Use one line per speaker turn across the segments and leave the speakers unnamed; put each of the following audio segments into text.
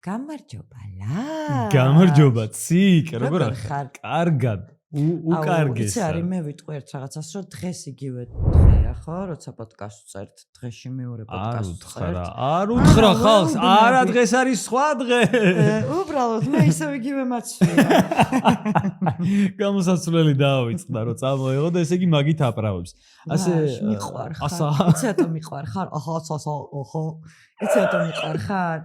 გამარჯობა
გამარჯობა ციკ როგორ ხარ? კარგად უკარგეს.
იცი არის მე ვიტყვი ერთ რაღაცას რომ დღეს იგივე დღეა ხო როცა პოდკასტს წერთ დღეში მეორე პოდკასტს წერთ
არ უთხრა ხალხს არა დღეს არის სხვა დღე
უბრალოდ მე ისევ იგივე მაცვია
გამოსასვლელი დავიწყდა რომ წამოეღო და ესე იგი მაგით აპრავებს ასე
მიყვარ ხარ იცი მიყვარ ხარ აჰა იცი მიყვარ ხარ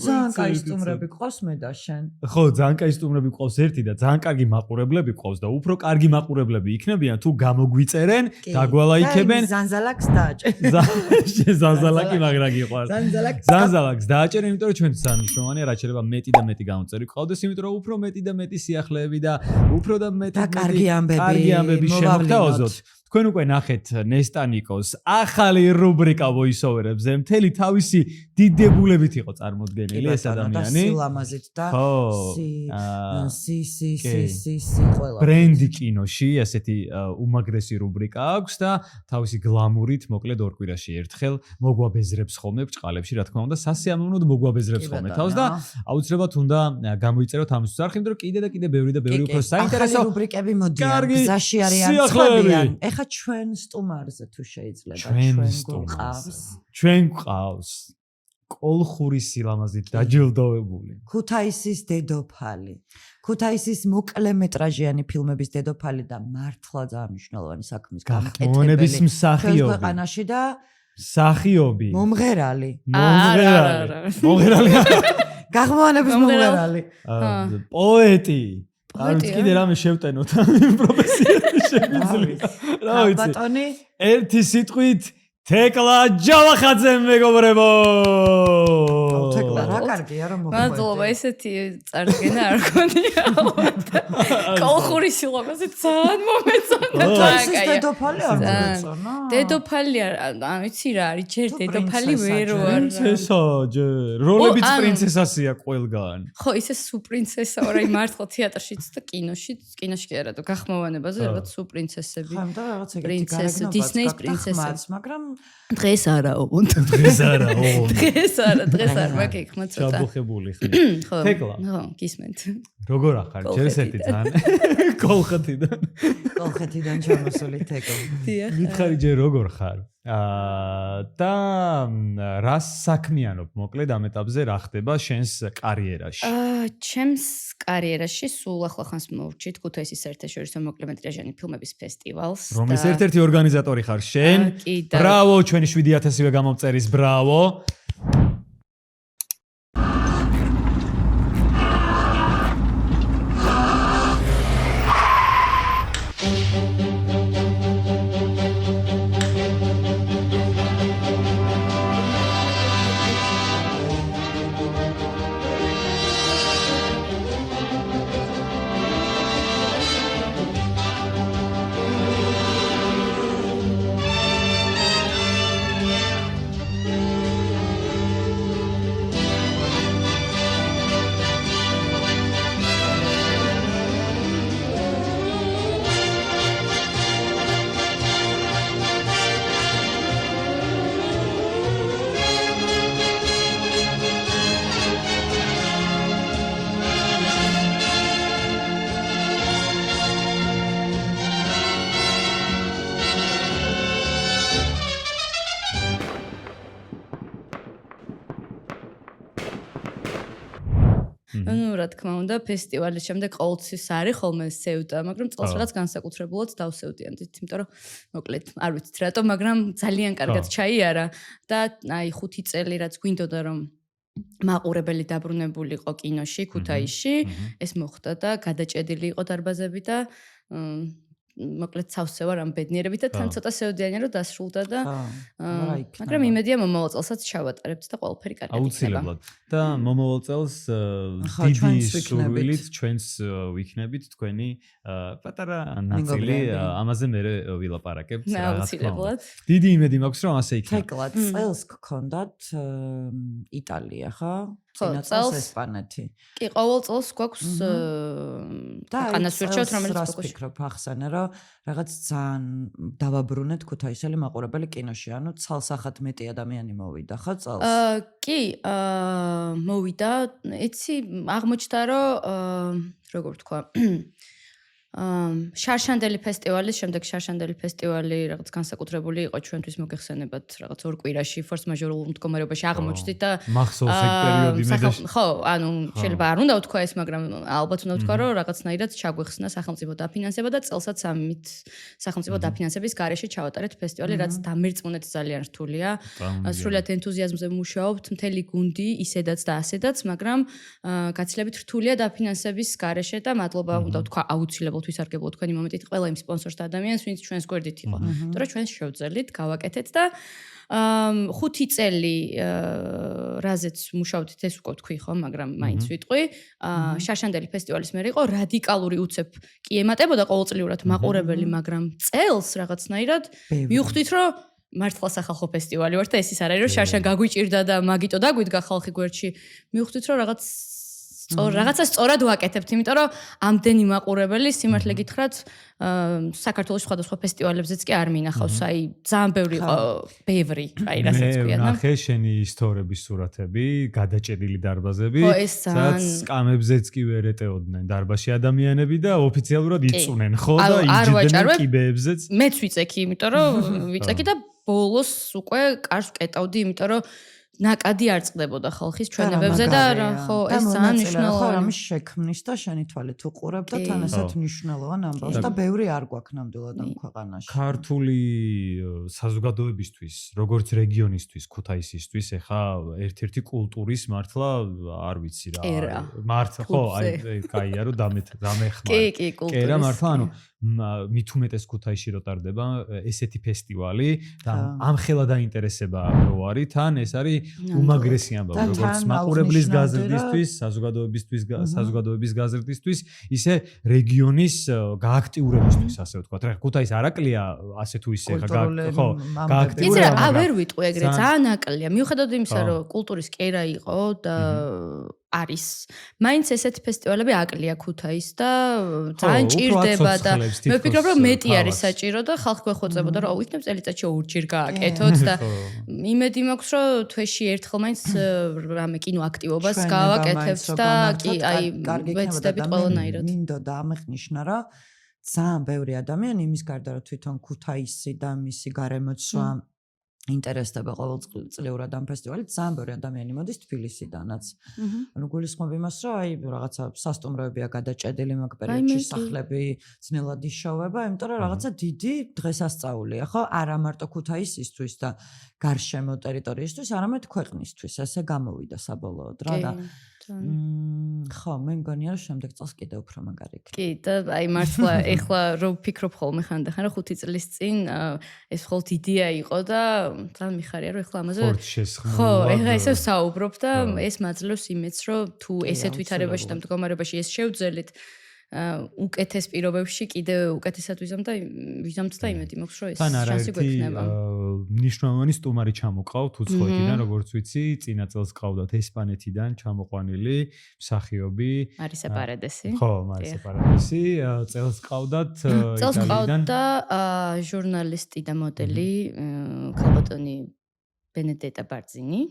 ძალიან კაი სტუმრები ყავს მე და შენ
ხო ძალიან კაი სტუმრები ყავს ერთი და ძალიან კარგი მაყურებლები ყავს და უფრო კარგი მაყურებლები იქნებიან თუ გამოგвиწერენ გაგვალაიქებენ
ზანზალაკს დააჭერ
ზანზალაკი მაგრა გიყვარს ზანზალაკს დააჭერ იმიტომ რომ ჩვენ ძალიან მნიშვნელოვანია რაც შეიძლება მეტი და მეტი გამოწერი ყავდეს იმიტომ რომ უფრო მეტი და მეტი სიახლეები და უფრო და მეტი
კარგი ამბები
შემოგთავაზოთ თქვენ უკვე ნახეთ ნესტანიკოს ახალი რუბრიკა voice-over-ებზე მთელი თავისი დიდებულებით იყო წარმოდგენილი ეს ადამიანი
სილამაზით და სი ყველა
ბრენდი კინოში ასეთი უმაგრესი რუბრიკა აქვს და თავისი გლამურით მოკლედ ორ კვირაში ერთხელ მოგვაბეზრებს ხოლმე ბჭყალებში რა თქმა უნდა სასიამოვნოდ მოგვაბეზრებს ხოლმე თავს და აუცილებლად უნდა გამოიწეროთ ამის წარხი იმიტომ რომ კიდე და კიდე ბევრი და ბევრი უფრო საინტერესო
რუბრიკები მოდიან გზაში არიან წყობიან ეხა ჩვენ სტუმარზე თუ შეიძლება
ჩვენ გვყავს კოლხური სილამაზით დაჯილდოვებული
ქუთაისის დედოფალი ქუთაისის მოკლემეტრაჟიანი ფილმების დედოფალი და მართლა ძალიან მნიშვნელოვანი საქმის
გამკეთებელი მსახიობი
ქვეყანაში და
მსახიობი
მომღერალი გაღმოვანების მომღერალი
პოეტი არის კიდე რამე შევტენოთ ამ პროფესიაში შემიძლია რა ვიცი
ბატონი
ერთი სიტყვით თეკლა ჯავახაძე მეგობრებო
თეკლა რა კარგია რომ მოგვიყვება
მადლობა ესეთი წარდგენა არ გქონია კოლხური სილამაზე ძალიან მომეწონა
დედოფალი არ მომეწონა
დედოფალი არ ვიცი რა არის ჯერ დედოფალი ვერ ვარ
პრინცესა როლებიც პრინცესასია ყველგან
ხო ისე სუ პრინცესა ვარ აი მართლა თეატრშიც და კინოში კი არა და გახმოვანებაზე რაღაც სუ პრინცესები
ხომ და რაღაც ეგეთი
პრინცესა დისნეის პრინცესები
მაგრამ
დღეს არაო დღეს არ მაგ იქ მოცოტა
ჩაბუხებული ხარ თეკლა
ხო გისმენთ
როგორ ახარ ჯერსეთი ძალიან
კოლხეთიდან ჩამოსული თეკლა
მითხარი ჯერ როგორ ხარ და რა საქმიანობ მოკლედ ამ ეტაპზე რა ხდება შენს კარიერაში
ჩემს კარიერაში სულ ახლახანს მოვჭით ქუთაისის საერთაშორისო მოკლემეტრაჟიანი ფილმების ფესტივალს
რომლის ერთ-ერთი ორგანიზატორი ხარ შენ ბრავო ჩვენი 7000-ვე გამომწერის ბრავო
ну რა თქმა უნდა ფესტივალის შემდეგ ყოველთვის არის ხოლმე სევდა მაგრამ წელს რაღაც განსაკუთრებულად დავსევდიანთ იმიტომ რომ მოკლედ არ ვიცით რატო მაგრამ ძალიან კარგად ჩაიარა და აი 5 წელი რაც გვინდოდა რომ მაყურებელი დაბრუნებულიყო კინოში ქუთაისში ეს მოხდა და გადაჭედილი იყო დარბაზები და მოკლედ სავსე ვარ ამ ბედნიერებით და თან ცოტა სევდიანი რომ დასრულდა და მაგრამ იმედია მომავალ წელსაც ჩავატარებთ და ყველაფერი კარგად იქნება.
აუცილებლად. და მომავალ წელს დიდი სურვილით ჩვენს ვიქნებით თქვენი პატარა ნაწილი ამაზე მე ვილაპარაკებთ
აუცილებლად.
დიდი იმედი მაქვს რომ ასე იქნება.
თეკლა წელს გქონდათ იტალია ხო? წელს ესპანეთი.
კი, ყოველ წელს გვაქვს ქვეყანას ვირჩევთ, რომელიც
რას
ფოკუსში.
ფიქრობ ახსენე, რომ რაღაც ძალიან დავაბრუნეთ ქუთაისელი მაყურებელი კინოში, ანუ ცალსახად მეტი ადამიანი მოვიდა, ხო წელს?
კი, მოვიდა, იცი, აღმოჩნდა, რომ როგორ ვთქვა, შარშანდელი ფესტივალის შემდეგ შარშანდელი ფესტივალი რაღაც განსაკუთრებული იყო ჩვენთვის მოგეხსენებათ რაღაც ორ კვირაში ფორს მაჟორულ მდგომარეობაში აღმოჩნდით და
მახსოვს ეგ პერიოდი მე და
ხო, ანუ შეიძლება არ უნდა ვთქვა ეს, მაგრამ ალბათ უნდა ვთქვა, რომ რაღაცნაირად ჩაგვეხსნა სახელმწიფო დაფინანსება და წელსაც ამით სახელმწიფო დაფინანსების გარეშე ჩავატარეთ ფესტივალი, რაც დამირწმუნეთ ძალიან რთულია. სრულად ენთუზიაზმზე მუშაობთ, მთელი გუნდი, ისედაც და ასედაც, მაგრამ გაცილებით რთულია დაფინანსების გარეშე და მადლობა უნდა ვთქვა აუცილებლად ვისარგებლოთ თქვენი მომენტით ყველა იმ სპონსორს და ადამიანს, ვინც ჩვენს გვერდით იყო. იმიტომ რომ ჩვენ შევძელით, გავაკეთეთ და 5 წელი რაზეც მუშაობთ ეს უკვე თქვი ხო, მაგრამ მაინც ვიტყვი. შარშანდელი ფესტივალის მერე იყო რადიკალური უცებ კი ემატებოდა ყოველწლიურად მაყურებელი, მაგრამ წელს რაღაცნაირად მივხვდით, რომ მართლა სახალხო ფესტივალი ვარ და ეს ის არ არის, რომ შარშან გაგვიჭირდა და მაგიტო დაგვიდგა ხალხი გვერდში. მივხვდით, რომ რაღაცა სწორად ვაკეთებთ, იმიტომ რომ ამდენი მაყურებელი სიმართლე გითხრათ, საქართველოს სხვადასხვა ფესტივალებზეც კი არ მინახავს, აი ძალიან ბევრი იყო, ბევრი, აი რასაც ქვია და
ნახე შენი ისტორიების სურათები, გადაჭედილი დარბაზები,
სადაც
სკამებზეც კი ვერ ეტეოდნენ დარბაზში ადამიანები და ოფიციალურად იწუნენ, ხო და იჯდნენ კიბეებზეც.
მეც ვიწექი, იმიტომ რომ ვიწექი და ბოლოს უკვე კარს ვკეტავდი, იმიტომ რომ ნაკადი არ წყდებოდა ხალხის ჩვენებებზე და ხო ეს ძალიან მნიშვნელოვანია.
ამის შექმნის და შენი თვალით უყურებ და თან ასეთ მნიშვნელოვან ამბავს და ბევრი არ გვაქვს ნამდვილად ამ ქვეყანაში.
ქართული საზოგადოებისთვის, როგორც რეგიონისთვის, ქუთაისისთვის, ეხა ერთ-ერთი კულტურის მართლა არ ვიცი რა. მართლა ხო, აი კაია რომ დამეხმარ.
კი, კულტურის.
კი რა მართლა, ანუ მით უმეტეს ქუთაისში რო ტარდება ესეთი ფესტივალი და ამხელა დაინტერესება რო არის, თან ეს არის უმაგრესი ამბავი, როგორც მაყურებლის გაზრდისთვის, საზოგადოების გაზრდისთვის, ისე რეგიონის გააქტიურებისთვის, ასე ვთქვათ. რა ქუთაისი არ აკლია ასე თუ ისე ხო,
იცი
გააქტიურება.
რა, ვერ ვიტყვი ეგრე, ძალიან აკლია. მიუხედავად იმისა, რომ კულტურის კერა იყო და არის. მაინც ესეთი ფესტივალები აკლია ქუთაისს და ძალიან ჭირდება და მე ვფიქრობ, რომ მეტი არის საჭირო და ხალხი გვეხვეწებოდა, რომ იქნებ წელიწადში ორჯერ გააკეთოთ და იმედი მაქვს, რომ თვეში ერთხელ მაინც რამე კინო აქტივობას გავაკეთებთ და კი, აი ვეცდებით ყველანაირად.
მინდოდა ამეღნიშნა, რომ ძალიან ბევრი ადამიანი იმის გარდა, რომ თვითონ ქუთაისი და მისი გარემოცვა ინტერესდება ყოველწლიურად ამ ფესტივალით, ძალიან ბევრი ადამიანი მოდის თბილისიდანაც. ანუ გულისხმობ იმას, რომ აი რაღაცა სასტუმროებია გადაჭედილი მაგ პერიოდში, სახლები ძნელად იშოვება, იმიტომ რომ რაღაცა დიდი დღესასწაულია, ხო? არა მარტო ქუთაისისთვის და გარშემო ტერიტორიისთვის, არამედ ქვეყნისთვის. ესე გამოვიდა საბოლოოდ რა და ხო, მე მგონია რომ შემდეგ წელს კიდე უფრო მაგარი იქნება.
კი, და აი მართლა ეხლა რომ ვფიქრობ ხოლმე ხანდახან რომ 5 წლის წინ ეს მხოლოდ იდეა იყო და ძალიან მიხარია რომ ეხლა ამაზე ხო, ეხლა ესე საუბრობ და ეს მაძლევს იმედს რომ თუ ესეთ ვითარებაში და მდგომარეობაში ეს შევძელით უკეთეს პირობებში კიდე უკეთესად ვიზამთ და იმედი მაქვს რომ ეს შანსი გვექნება.
მნიშვნელოვანი სტუმარი ჩამოყავთ უცხოეთიდან, როგორც ვიცი, წინა წელს ყავდათ ესპანეთიდან ჩამოყვანილი მსახიობი
მარისა პარედესი.
ხო, მარისა პარედესი. წელს ყავდათ იტალიიდან.
წელს ყავდა ჟურნალისტი და მოდელი ქალბატონი ბენედეტა ბარძინი,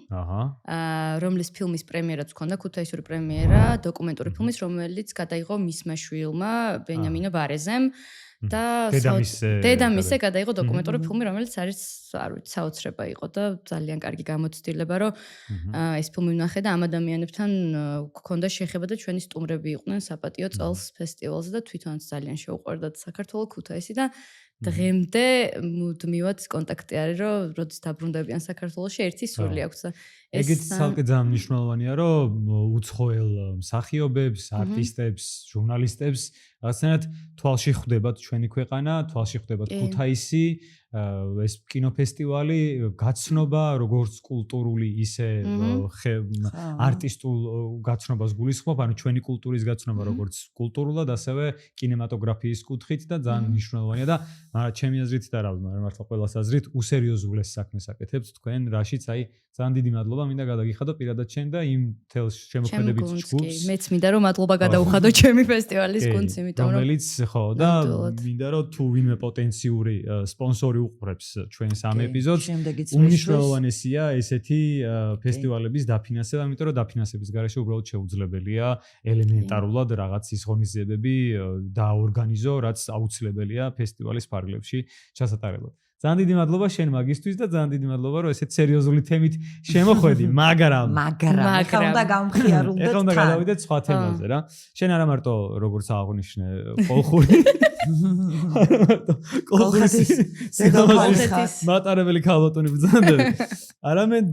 რომლის ფილმის პრემიერაც ჰქონდა, ქუთაისური პრემიერა, დოკუმენტური ფილმის, რომელიც გადაიღო მისმა შვილმა, ბენიამინო ბარეზემ და დედამისზე გადაიღო დოკუმენტური ფილმი, რომელიც არის, არ ვიცი, საოცრება იყო და ძალიან კარგი გამოცდილება, რომ ეს ფილმი ვნახე და ამ ადამიანებთან გქონდა შეხება და ჩვენი სტუმრები იყვნენ საპატიო წელს ფესტივალზე და თვითონაც ძალიან შეუყვარდათ საქართველოს ქუთაისი და დღემდე მუდმივად კონტაქტი არის, რომ როდის დაბრუნდებიან საქართველოში, ერთი სული აქვს და
ეგეც ცალკე ძალიან მნიშვნელოვანია, რომ უცხოელ მსახიობებს, არტისტებს, ჟურნალისტებს რაღაცნაირად თვალში ხვდებათ ჩვენი ქვეყანა, თვალში ხვდებათ ქუთაისი, ეს კინოფესტივალი, გაცნობა, როგორც კულტურული, ისე არტისტულ გაცნობას გულისხმობ, ანუ ჩვენი კულტურის გაცნობა, როგორც კულტურულად, ასევე კინემატოგრაფიის კუთხით და ძალიან მნიშვნელოვანია და ჩემი აზრით და რა ვთქვა, მართლა ყველას აზრით, უსერიოზულეს საქმეს აკეთებთ თქვენ, რაშიც აი ძალიან დიდი მადლობა მინდა გადაგიხადო პირადად შენ და იმ თელ შემოქმედებით ჯგუფს.
მეც მინდა რომ მადლობა გადაუხადო ჩემი ფესტივალის გუნდს, იმიტომ რომ
რომელიც ხო და მინდა რომ თუ ვინმე პოტენციური სპონსორი უყურებს ჩვენს ამ ეპიზოდს უმნიშვნელოვანესია ესეთი ფესტივალების დაფინანსება, იმიტომ რომ დაფინანსების გარეშე უბრალოდ შეუძლებელია ელემენტარულად რაღაც ის ღონისძიებები დააორგანიზო, რაც აუცილებელია ფესტივალის ფარგლებში ჩასატარებლად. ძალიან დიდი მადლობა შენ მაგისთვის და ძალიან დიდი მადლობა რომ ესეთ სერიოზული თემით შემოხვედი, მაგრამ
ეხლა უნდა გამხიარულდეთ თან.
ეხლა უნდა გადავიდეთ სხვა თემაზე რა. შენ არა მარტო როგორც აღნიშნე ყოლხური მატარებელი ქალბატონი ბრძანდები. არამედ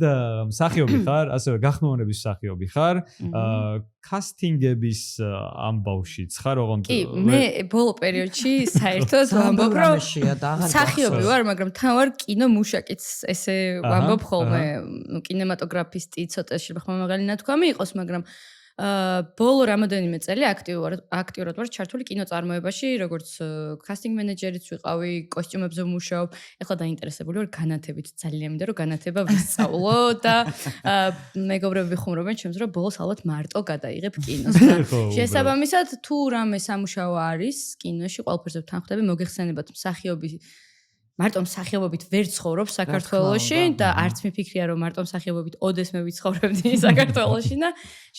მსახიობი ხარ, ასევე გახმოვანების მსახიობი ხარ, კასტინგების ამბავშიც ხარ, ოღონდ
კი, მე ბოლო პერიოდში საერთოდ ვამბობ რომ მსახიობი ვარ, მაგრამ თან ვარ კინომუშაკიც, ესე ვამბობ ხოლმე, კინემატოგრაფისტი ცოტა ხმამაღალი ნათქვამი იყოს, მაგრამ ბოლო რამოდენიმე წელი აქტიურად ვარ ჩართული კინოწარმოებაში, როგორც კასტინგ მენეჯერიც ვიყავი, კოსტიუმებზე ვმუშაობ. ეხლა დაინტერესებული ვარ განათებით, ძალიან მინდა რომ განათება ვისწავლო და მეგობრები ხუმრობენ ჩემს რომ ბოლოს ალბათ მარტო გადაიღებ კინოს. შესაბამისად, თუ რამე სამუშაო არის კინოში, ყველაფერზე ვთანხმდები, მოგეხსენებათ მსახიობი მარტო მსახიობობით ვერ ცხოვრობ საქართველოში და არც მიფიქრია რომ მარტო მსახიობობით ოდესმე ვიცხოვრებდი საქართველოში და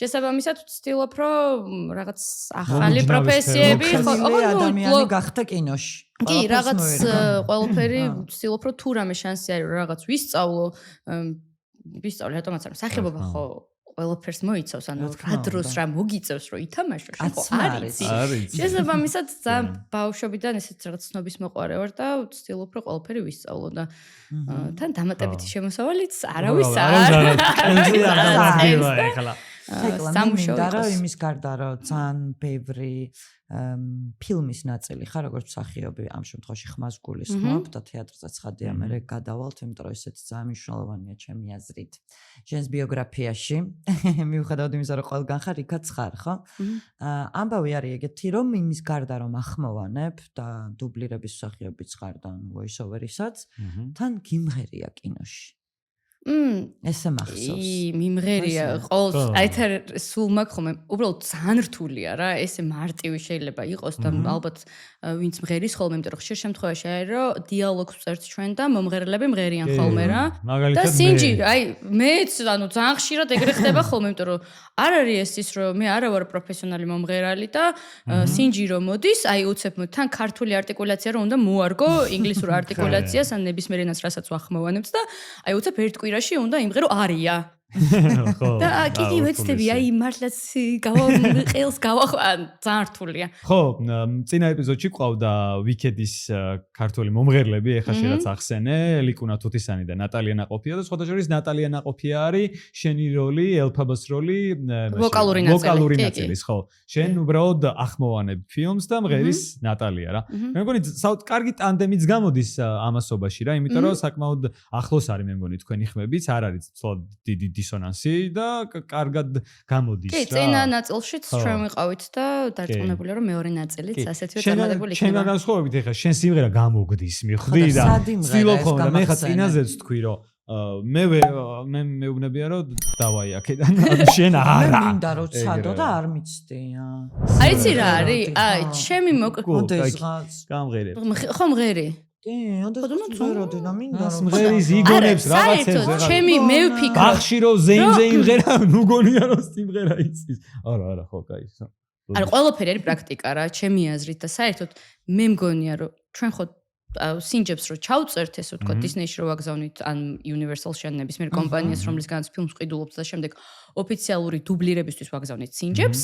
შესაბამისად ვცდილობ რომ რაღაც ახალი პროფესიები
ადამიანი გახდა კინოში.
კი, რაღაც ყველაფერი ვცდილობ რომ თუ რამე შანსი არის რომ რაღაც ვისწავლო, რატომაც არა მსახიობობა ხო ყველაფერს მოიცავს, ანუ რა დროს რა მოგიწევს რომ ითამაშო, შენ ხო არის. შესაბამისად, ძალიან ბავშვობიდან ესეც რაღაც ცნობის მოყვარე ვარ და ვცდილობ რომ ყველაფერი ვისწავლო და თან დამატებითი შემოსავალიც არავის არ.
სამუშაო იმის გარდა რომ ძალიან ბევრი ფილმის ნაწილი ხარ, როგორც მსახიობი, ამ შემთხვევაში ხმას გულისხმობ და თეატრზეც ხადია მე გადავალთ, იმიტომ რომ ესეც ძალიან მნიშვნელოვანია ჩემი აზრით. შენს ბიოგრაფიაში, მიუხედავად იმისა, რომ ყველგან ხარ, იქაც ხარ, ხო? ამბავი არის ეგეთი, რომ იმის გარდა რომ ახმოვანებ და დუბლირების მსახიობიც ხარ და voice over-ისაც, თან გიმღერია კინოში. ესე მახსოვს.
მიმღერია ყოველ აითარ სულ მაგ ხომ უბრალოდ ძალიან რთულია რა, ესე მარტივი შეიძლება იყოს და ალბათ ვინც მღერის ხოლმე, იმიტომ რომ ხშირ შემთხვევაში არის რომ დიალოგს წერთ ჩვენ და მომღერლები მღერიან ხოლმე რა. და სინჯი, აი მეც ანუ ძალიან ხშირად ეგრე ხდება ხოლმე, იმიტომ რომ არ არის ეს ის რომ მე არა ვარ პროფესიონალი მომღერალი და სინჯი რომ მოდის, აი უცებ თან ქართული არტიკულაცია რომ უნდა მოარგო ინგლისურ არტიკულაციას ან ნებისმიერ ენას რასაც ვახმოვანებთ და აი უცებ ერთ კვირაში უნდა იმღერო არია. და კიდე ვეცდები აი მართლაც ყელს გავახვან ძალიან რთულია.
ხო, წინა ეპიზოდში ყავდა ვიკედის ქართული მომღერლები, ეხლა შეიძლება ახსენე, ლიკუნა თუთისანი და ნატალია ნაყოფია და სხვათა შორის ნატალია ნაყოფია არის შენი როლი, ელფაბას როლი, ვოკალური ნაწილის, ხო. შენ უბრალოდ ახმოვანებ ფილმს და მღერის ნატალია რა. მე მგონი კარგი ტანდემიც გამოდის ამასობაში რა, იმიტომ რომ საკმაოდ ახლოს არის მე მგონი თქვენი ხმებიც, არ არის ცოტა დიდი დისონანსი და კარგად გამოდის რა.
კი, წინა ნაწილშიც ჩვენ ვიყავით და დარწმუნებულია რომ მეორე ნაწილიც ასეთივე წარმატებული იქნება.
შენ განსხვავებით ეხლა შენ სიმღერა გამოგდის, მიხვდი და ცდილობ ხოლმე და მე ხა წინაზეც თქვი რომ მე მეუბნებია რომ დავაი აქედან შენ არა.
მე მინდა რომ ცადო და არ მიცდია.
აიცი რა არის? აი, ჩემი
გამღერე.
ხო მღერი.
ოდესმე და მინდა რომ
მღერის იგონებს რაღაცებზე.
ჩემი მე ვფიქრობ.
ბახში რომ ზეიმზე იმღერა, ნუ გონია რომ სიმღერა იცის. არა, ხო, კაი.
არა, ყველაფერი არის პრაქტიკა რა, ჩემი აზრით და საერთოდ მე მგონია რომ ჩვენ ხო სინჯებს რო ჩავწერთ ესე ვთქვათ დისნეიში რო ვაგზავნით ან Universal-ში ან ნებისმიერ კომპანიას რომლისგანაც ფილმს ყიდულობთ და შემდეგ ოფიციალური დუბლირებისთვის ვაგზავნით სინჯებს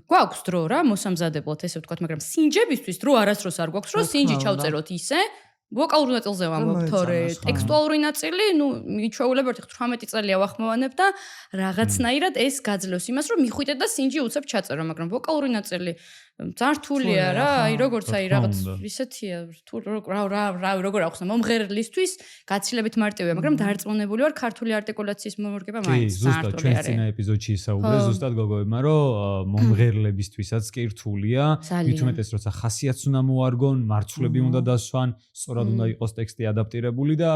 გვაქვს დრო რა მოსამზადებლად ესე ვთქვათ მაგრამ სინჯებისთვის დრო არასდროს არ გვაქვს რომ სინჯი ჩავწეროთ ისე ვოკალურ ნაწილზე ვამბობ თორე ტექსტუალური ნაწილი ნუ მიჩვეულებთ 18 წელია ვახმოვანებ და რაღაცნაირად ეს გაძლევს იმას რომ მიხვიდეთ და სინჯი უცებ ჩაწერო მაგრამ ვოკალური ნაწილი ძართულია რა, აი როგორც აი რაღაც ისეთია, თუ რა როგორ ახსნა მომღერლისთვის გაცილებით მარტივია, მაგრამ დარწმუნებული ვარ ქართული არტიკულაციის მომორგება მაინც ძართული არის.
ჩვენ წინა ეპიზოდში ისაუბრე ზუსტად გოგოებმა, რომ მომღერლებისთვისაც კი რთულია, მithumetes როცა ხასიათს უნდა მოარგონ, მარცვლები უნდა დასვან, სწორად უნდა იყოს ტექსტი ადაპტირებული და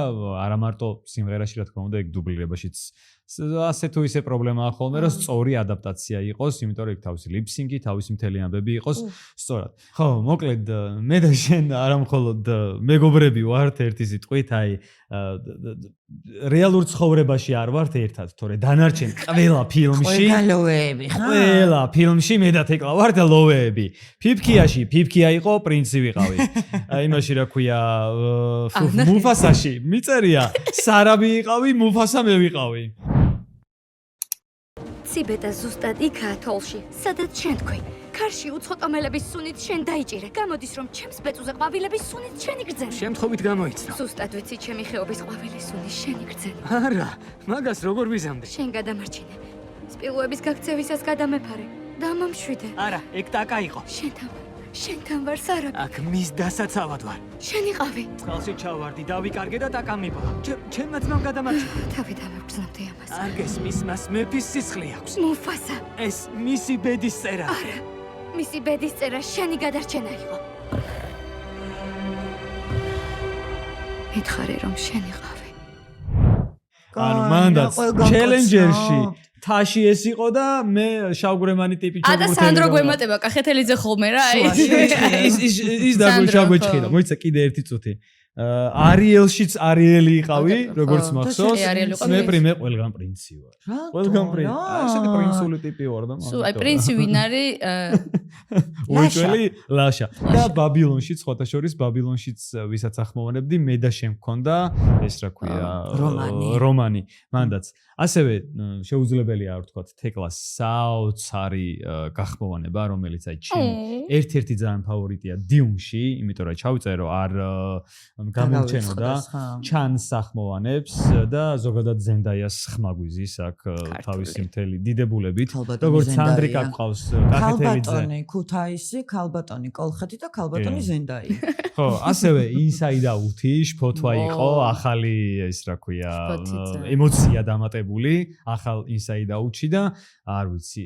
არა მარტო სიმღერაში რა თქმა უნდა, ეგ დუბლირებაშიც ასე თუ ისე პრობლემაა ხოლმე, რომ სწორი ადაპტაცია იყოს, იმიტომ რომ იქ თავისი ლიფსინგი, თავისი მთელი ამბები იყოს სწორად. ხო, მოკლედ მე და შენ არა მხოლოდ მეგობრები ვართ ერთი სიტყვით, აი რეალურ ცხოვრებაში არ ვართ ერთად, თორე დანარჩენ ყველა ფილმში
ლოვეები ხა?
ყველა ფილმში მე და თეკლა ვართ ლოვეები. ფიფქიაში ფიფქია იყო, პრინცი ვიყავი. იმაში რა ქვია, მუფასაში მიწერია, სარაბი იყავი, მუფასა მე ვიყავი.
ციბეტა ზუსტად იქაა თოლში, სადაც შენ თქვი. ქარში უცხოტომელების სუნით შენ დაიჭირე. გამოდის რომ ჩემს ბეწუზე ყვავილების სუნით შენ იგრძენ.
შემთხვევით გამოიცნო.
ზუსტად ვიცი ჩემი ხეობის ყვავილის სუნით შენ იგრძენ.
არა, მაგას როგორ ვიზამდი?
შენ გადამარჩინე. სპილოების გაქცევისას გადამეფარე. დამამშვიდე.
არა, ეგ ტაკა იყო.
შენთან ვარ სარაბი.
აქ მის დასაცავად ვარ.
შენ იყავი.
წყალში ჩავარდი, დავიკარგე და ტაკა მიპოვა. ჩემმა ძმამ გადამარჩინა.
თავი დამებრძნობდი ამას.
არ გესმის, მას მეფის სისხლი აქვს.
მუფასა.
ეს მისი ბედის წერა.
არა. მისი ბედის წერა შენი გადარჩენა იყო. მითხარი რომ შენ იყავი.
ანუ მანდაც ჩელენჯერში თაში ეს იყო და მე შავგვრემანი ტიპი
ჩაგუთხე. და სანდრო გვემატება კახეთელიძე ხოლმე რა,
ის დაგვიჩაგვეჭხირა. მოიცა კიდე ერთი წუთი. არიელშიც არიელი იყავი, როგორც მახსოვს. მე ყველგან პრინცი ვარ. ყველგან პრინცი. ესეთი პრინცული ტიპი ვარ და
სულ აი პრინცი ვინ არის?
უიშველი ლაშა. და ბაბილონშიც, ხოთა შორის ბაბილონშიც ვისაც ახმოვანებდი, მე და შენ მქონდა ეს რა ქვია, რომანი. მანდაც. ასევე შეუძლებელია არ ვთქვათ, თეკლას საოცარი გახმოვანება, რომელიც აი ჩემი ერთ-ერთი ძალიან ფავორიტია დიუნში, იმიტომ რომ ჩავიწერო არ გამოვჩენო და ჩანს სახმოვანებს და ზოგადად ზენდაიას ხმაგვიზის აქ თავისი მთელი დიდებულებით, როგორც სანდრიკა გყავს, კახეთელიძე,
ქალბატონი ქუთაისი, ქალბატონი კოლხეთი და ქალბატონი ზენდაი.
ხო, ასევე Inside Out-ი შფოთვა იყო, ახალი ეს რა ქვია, ემოცია დამატებული, ახალ Inside Out-ში და არ ვიცი,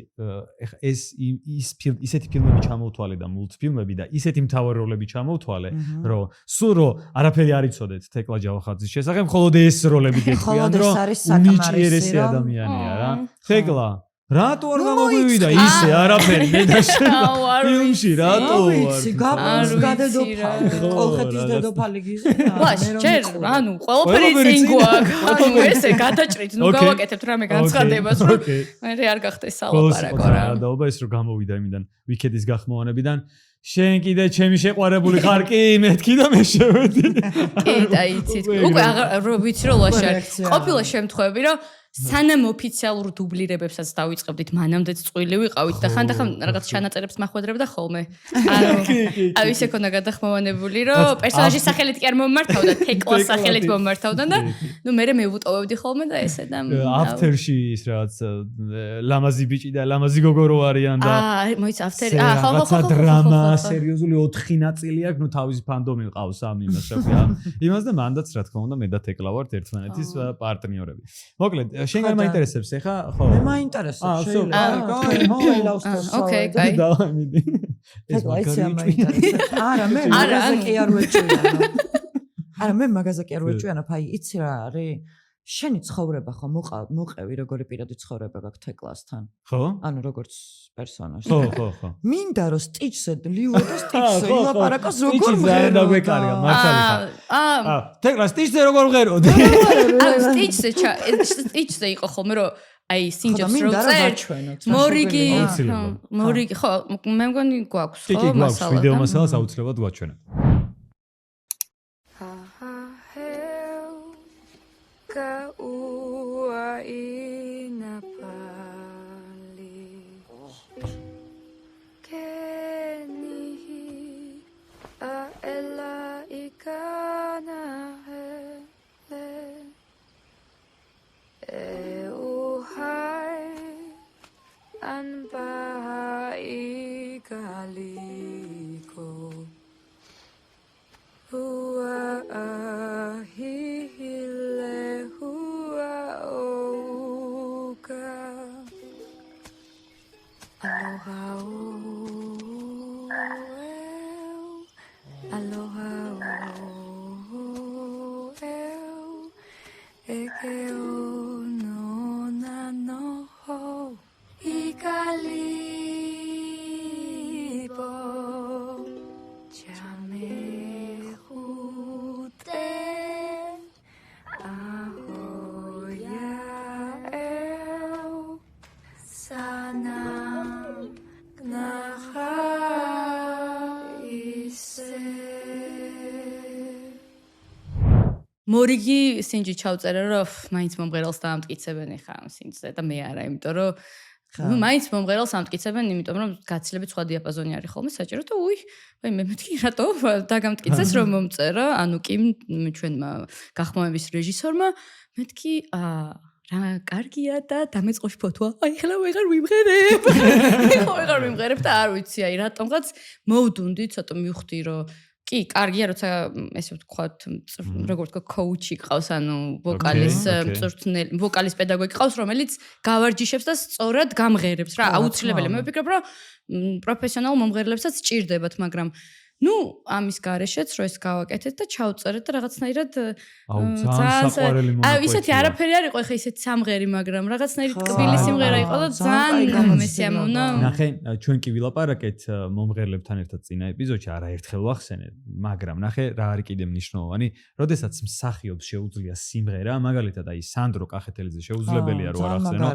ეხა ეს ისეთი ფილმები ჩამოვთვალე და მულტფილმები და ისეთი მთავარ როლები ჩამოვთვალე, რომ სულ რომ არაფერი არ იცოდეთ თეკლა ჯავახაძის შესახებ, მხოლოდ ეს როლები გეტყვიან, რომ უნიჭიერესი ადამიანია რა. თეკლა რატო არ გამოგვივიდა ისე არაფერი მე და შენ ფილმში რატო
ვიცი გაპოს გადადოფალი კოლხეთის დედოფალი გიზია
ვაში ჯერ ანუ ყველაფერი წინ გვაქვს ანუ ესე გადაჭრით ნუ გავაკეთებთ რამე განცხადებას რომ მე არ გახდეს სალაპარაკო რა
დაობა ეს რომ გამოვიდა იმიდან ვიკედის გახმოვანებიდან შენ კიდე ჩემი შეყვარებული ხარ კი მეთქი და მე შევედი
კი დაიცით უკვე აღარ ვიცი რომ ლაშა ყოფილა შემთხვევები რომ სანამ ოფიციალურ დუბლირებებსაც დავიწყებდით, მანამდეც წვილი ვიყავით და ხანდახან რაღაც ჩანაწერებს მახვედრებდა ხოლმე. აი ისე ქონა გადახმოვანებული, რომ პერსონაჟის სახელით კი არ მომმართავდა, თეკლას სახელით მომმართავდა და ნუ მე მევუტოვებდი ხოლმე და ესე და
აფტერში ის რაღაც ლამაზი ბიჭი და ლამაზი გოგო რო არიან და
მოიცა აფტერი ხო
დრამა სერიოზული 4 ნაწილი აქვს, ნუ თავისი ფანდომი ყავს ამ იმას რა ქვია. იმას და მანდაც რა თქმა უნდა მე და თეკლა ვართ ერთმანეთის პარტნიორები. მოკლედ შენ არ მაინტერესებს ეხა ხო
მე მაინტერესებს შეიძლება
ოკეი კაი
დავამიდი
ეს ვაიცი მაინტერესებს არა მე მაგაზე კი არ ვეჭვიანო არა მე მაგაზე კი არ ვეჭვიანო აი იცი რა არის შენი ცხოვრება ხო მოყევი როგორი პირადი ცხოვრება გაქვს თეკლასთან
ხო
ანუ როგორც პერსონაჟი
ხო
მინდა რომ სტიჩზე ლიუო და სტიჩზე ილაპარაკოს როგორ მღერო
და გვეკარგა მართალი ხარ თეკლა სტიჩზე როგორ მღეროდი
ანუ სტიჩზე იყო ხოლმე რომ აი სინჯებს რო წერთ მორიგი ხო მე მგონი გვაქვს ხო
მასალა ვიდეო მასალას აუცილებლად გვაჩვენებ
მორიგი სინჯი ჩავწერე რომ მაინც მომღერალს დაამტკიცებენ ხა ამ სინჯზე და მე არა, იმიტომ რომ მაინც მომღერალს ამტკიცებენ, იმიტომ რომ გაცილებით სხვა დიაპაზონი არის ხოლმე საჭირო და აი მე მეთქი რატო დაგამტკიცეს რომ მომწერა, ანუ კი ჩვენმა გახმოვანების რეჟისორმა მეთქი რა კარგია და დამეწყოში ფოთოა. აი ხლა ვეღარ ვიმღერებ. ვეღარ ვიმღერებ და არ ვიცი, აი რატომღაც მოვდუნდი, ცოტა მივხვდი რომ კი, კარგია, როცა ესე ვთქვათ, როგორ თქვა, კოუჩი ყავს, ანუ ვოკალის მწვრთნელი, ვოკალის პედაგოგი ყავს, რომელიც გავარჯიშებს და სწორად გამღერებს რა. აუცილებელია. მე ვფიქრობ, რომ პროფესიონალ მომღერლებსაც სჭირდებათ, მაგრამ ამის გარეშეც რო ეს გავაკეთეთ და ჩავწერეთ და რაღაცნაირად
ძალიან საყვარელი მომენტია.
ისეთი არაფერი არ იყო, ეხა ისეთი სამღერი, მაგრამ რაღაცნაირად ტკბილი სიმღერა იყო და ძალიან მესიამოვნა.
ნახე, ჩვენ კი ვილაპარაკეთ მომღერლებთან ერთად წინა ეპიზოდში, არაერთხელ ვახსენე, მაგრამ ნახე რა არის კიდე მნიშვნელოვანი, როდესაც მსახიობს შეუძლია სიმღერა, მაგალითად აი სანდრო კახეთელიძე შეუძლებელია რომ არ ახსენო.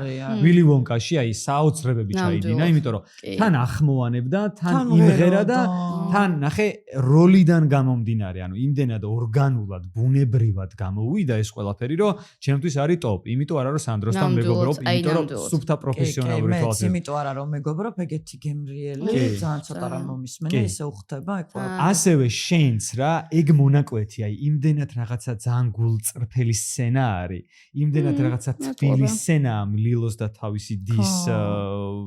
ვილი ვონკაში აი საოცრებები ჩაიდინა, იმიტომ რომ თან ახმოვანებდა, თან იმღერა და თან ნახე როლიდან გამომდინარე, ანუ იმდენად ორგანულად, ბუნებრივად გამოვიდა ეს ყველაფერი, რომ ჩემთვის არის ტოპ. იმიტომ არა რომ სანდროსთან მეგობრობ, იმიტომ რომ სუფთა პროფესიონალური თვალსაზრისით.
იმიტომ არა რომ მეგობრობ, ეგეთი გემრიელი, ძალიან ცოტა რამ მომისმენე, ისე უხდება ეგ ყველაფერი.
ასევე შენც რა, ეგ მონაკვეთი, აი იმდენად რაღაცა ძალიან გულწრფელი სცენა არის, იმდენად რაღაცა თბილი სცენაა ლილოს და თავისი დის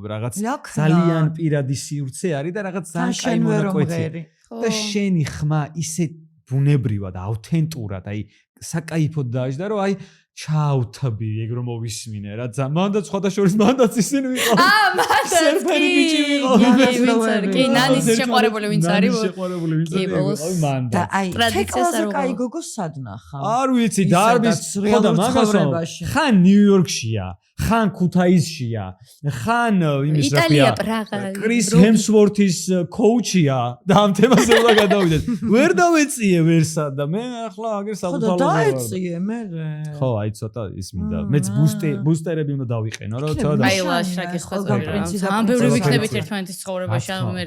რაღაც ძალიან პირადი სივრცე არის და რაღაც ძალიან კაი მონაკვეთი. და შენი ხმა ისე ბუნებრივად, ავთენტურად, აი საკაიფოდ დააჯდა, რომ აი ჩავთბი, ეგ რომ მოვისმინე რა, მანდაც სხვადასხვა მანდაც ისინი ვიყავ. სერფერი ბიჭი ვიყავ.
კი, ნანის შეყვარებული ვინც არის.
შეყვარებული ვინც არის, აი მანდაც.
და აი ტრადიციაზე კაი გოგო სადნახა.
არ ვიცი, დარბის ხოდა მაგასო. ხან ნიუ-იორკშია. ხან ქუთაისშია, ხან იმის რა ქვია.
იტალია, პრაღა.
კრის ჰემსვორთის კოუჩია და ამ თემაზე უნდა გადავიდეთ. ვერ დავეწიე ვერსად და მე ახლა აგერ საბუთალო.
ხო, დაეწიე მე.
ხო, აი ცოტა ის მინდა. მეც ბუსტერები უნდა დავიყენო, რა ცოტა.
აი ლაშაკი სხვა პრინციპი. ამ ბევრი ვიქნებით ერთმანეთის ცხოვრებაში, ანუ მე